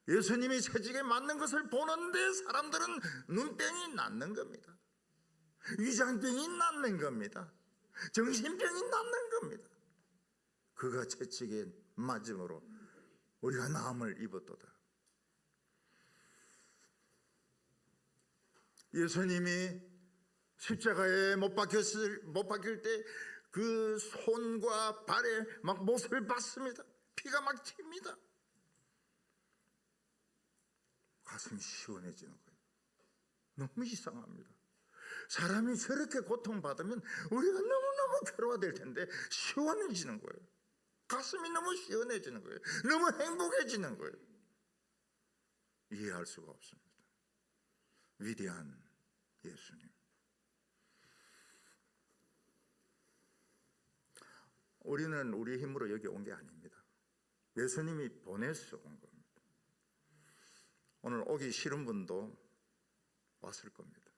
예수님이 채찍에 맞는 것을 보는데 사람들은 눈병이 낫는 겁니다. 위장병이 낫는 겁니다. 정신병이 낫는 겁니다. 그가 채찍에 맞음으로 우리가 나음을 입었도다. 예수님이 십자가에 못 박힐 때 그 손과 발에 막 못을 받습니다. 피가 막 튑니다. 가슴이 시원해지는 거예요. 너무 이상합니다. 사람이 저렇게 고통받으면 우리가 너무너무 괴로워될 텐데 시원해지는 거예요. 가슴이 너무 시원해지는 거예요. 너무 행복해지는 거예요. 이해할 수가 없습니다. 위대한 예수님. 우리는 우리 힘으로 여기 온 게 아닙니다. 예수님이 보내서 온 겁니다. 오늘 오기 싫은 분도 왔을 겁니다.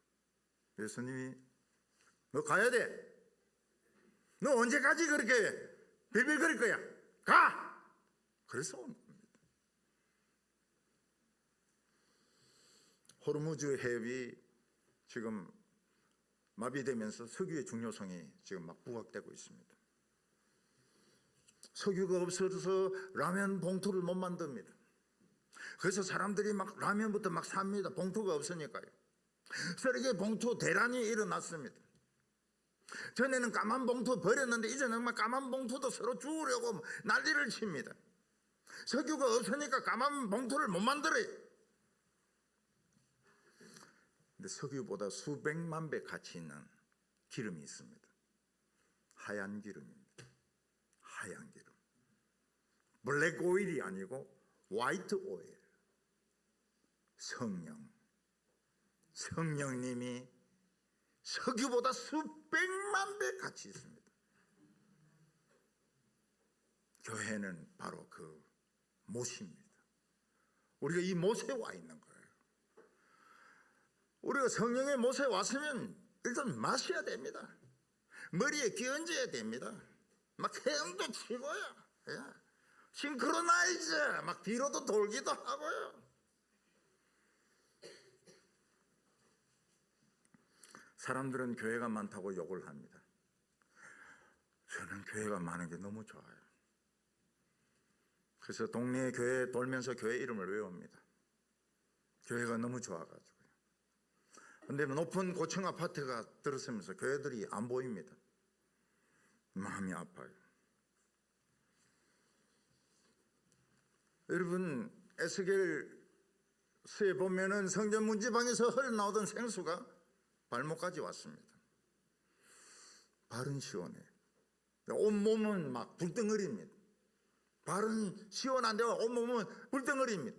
예수님이 너 가야 돼. 너 언제까지 그렇게 빌빌거릴 거야? 가! 그래서 온 겁니다. 호르무즈 해협이 지금 마비되면서 석유의 중요성이 지금 막 부각되고 있습니다. 석유가 없어서 라면 봉투를 못 만듭니다. 그래서 사람들이 막 라면부터 막 삽니다. 봉투가 없으니까요. 쓰레기 봉투 대란이 일어났습니다. 전에는 까만 봉투 버렸는데 이제는 막 까만 봉투도 서로 주우려고 난리를 칩니다. 석유가 없으니까 까만 봉투를 못 만들어요. 근데 석유보다 수백만 배 가치 있는 기름이 있습니다. 하얀 기름입니다. 하얀 기름. 블랙 오일이 아니고 화이트 오일. 성령님이 석유보다 수백만 배 가치 있습니다. 교회는 바로 그 못입니다. 우리가 이 못에 와 있는 거예요. 우리가 성령의 못에 왔으면 일단 마셔야 됩니다. 머리에 끼얹어야 됩니다. 막 태양도 치고요. 싱크로나이즈 막 뒤로도 돌기도 하고요. 사람들은 교회가 많다고 욕을 합니다. 저는 교회가 많은 게 너무 좋아요. 그래서 동네 교회 돌면서 교회 이름을 외웁니다. 교회가 너무 좋아가지고요. 그런데 높은 고층 아파트가 들어서면서 교회들이 안 보입니다. 마음이 아파요. 여러분, 에스겔서에 보면은 성전 문지방에서 흘러나오던 생수가 발목까지 왔습니다. 발은 시원해. 온몸은 막 불덩어리입니다. 발은 시원한데 온몸은 불덩어리입니다.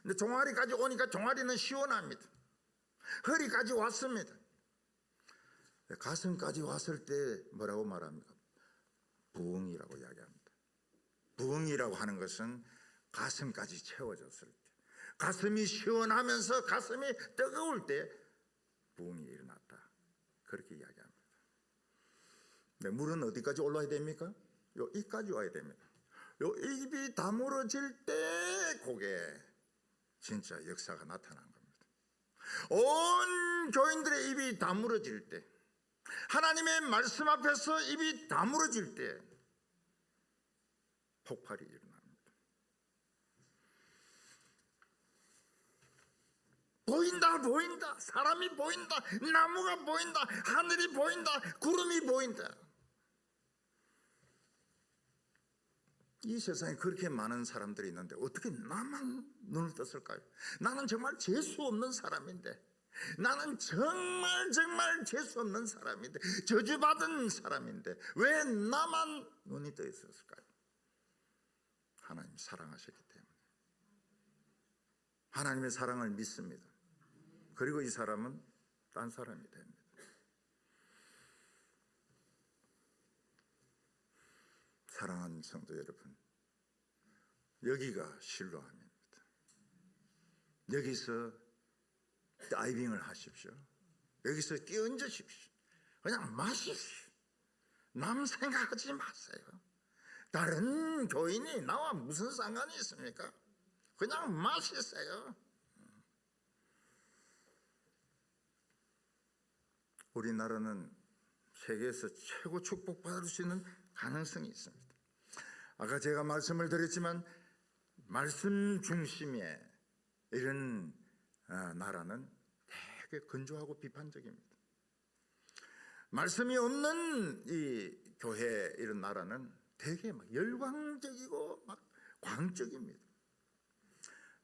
근데 종아리까지 오니까 종아리는 시원합니다. 허리까지 왔습니다. 가슴까지 왔을 때 뭐라고 말합니까? 부흥이라고 이야기합니다. 부흥이라고 하는 것은 가슴까지 채워졌을 때, 가슴이 시원하면서 가슴이 뜨거울 때 부흥이 일어났다. 그렇게 이야기합니다. 네, 물은 어디까지 올라야 됩니까? 요 입까지 와야 됩니다. 요 입이 다물어질 때 그게 진짜 역사가 나타난 겁니다. 온 교인들의 입이 다물어질 때, 하나님의 말씀 앞에서 입이 다물어질 때 폭발이 일어납니다. 보인다. 사람이 보인다. 나무가 보인다. 하늘이 보인다. 구름이 보인다. 이 세상에 그렇게 많은 사람들이 있는데 어떻게 나만 눈을 떴을까요? 나는 정말 재수 없는 사람인데, 나는 정말 재수 없는 사람인데, 저주받은 사람인데 왜 나만 눈이 떠 있었을까요? 하나님 사랑하셨기 때문에. 하나님의 사랑을 믿습니다. 그리고 이 사람은 딴 사람이 됩니다. 사랑하는 성도 여러분, 여기가 실로암입니다. 여기서 다이빙을 하십시오. 여기서 끼얹으십시오. 그냥 마십시오. 남 생각하지 마세요. 다른 교인이 나와 무슨 상관이 있습니까? 그냥 마시세요. 우리나라는 세계에서 최고 축복받을 수 있는 가능성이 있습니다. 아까 제가 말씀을 드렸지만 말씀 중심의 이런 나라는 되게 건조하고 비판적입니다. 말씀이 없는 이 교회 이런 나라는 되게 막 열광적이고 막 광적입니다.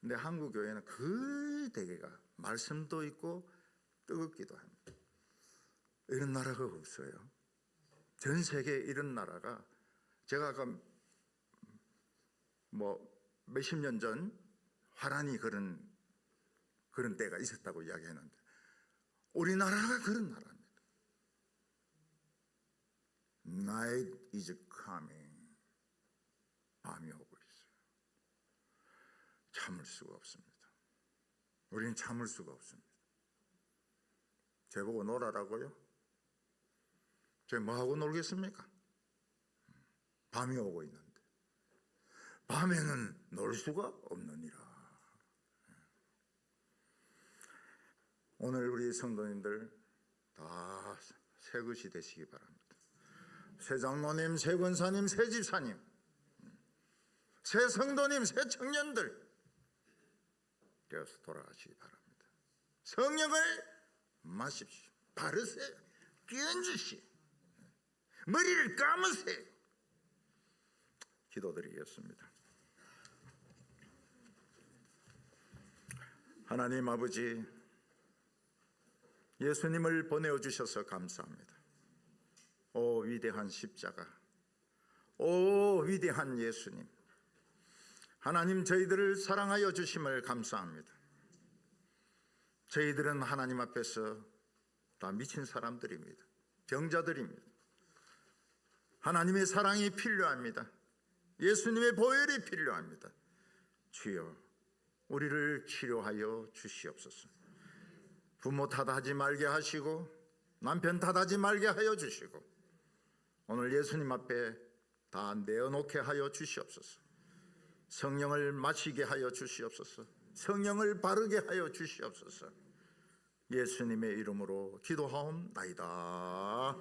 근데 한국 교회는 거의 대개가 말씀도 있고 뜨겁기도 합니다. 이런 나라가 없어요. 전 세계에 이런 나라가, 제가 아까 몇십 년 전 화란이 그런 때가 있었다고 이야기했는데 우리나라가 그런 나라입니다. Night is coming. 밤이 오고 있어요. 참을 수가 없습니다. 우리는 참을 수가 없습니다. 저보고 놀아라고요? 저 뭐하고 놀겠습니까? 밤이 오고 있는데 밤에는 놀 수가 없느니라. 오늘 우리 성도님들 다 새 것이 되시기 바랍니다. 새 장로님, 새 권사님, 새 집사님, 새 성도님, 새 청년들 되어서 돌아가시기 바랍니다. 성령을 마십시오. 바르세요. 끼얹으시오. 머리를 감으세요. 기도드리겠습니다. 하나님 아버지, 예수님을 보내어 주셔서 감사합니다. 오 위대한 십자가, 오 위대한 예수님, 하나님 저희들을 사랑하여 주심을 감사합니다. 저희들은 하나님 앞에서 다 미친 사람들입니다. 병자들입니다. 하나님의 사랑이 필요합니다. 예수님의 보혈이 필요합니다. 주여, 우리를 치료하여 주시옵소서. 부모 탓하지 말게 하시고 남편 탓하지 말게 하여 주시고 오늘 예수님 앞에 다 내어놓게 하여 주시옵소서. 성령을 마시게 하여 주시옵소서. 성령을 바르게 하여 주시옵소서. 예수님의 이름으로 기도하옵나이다.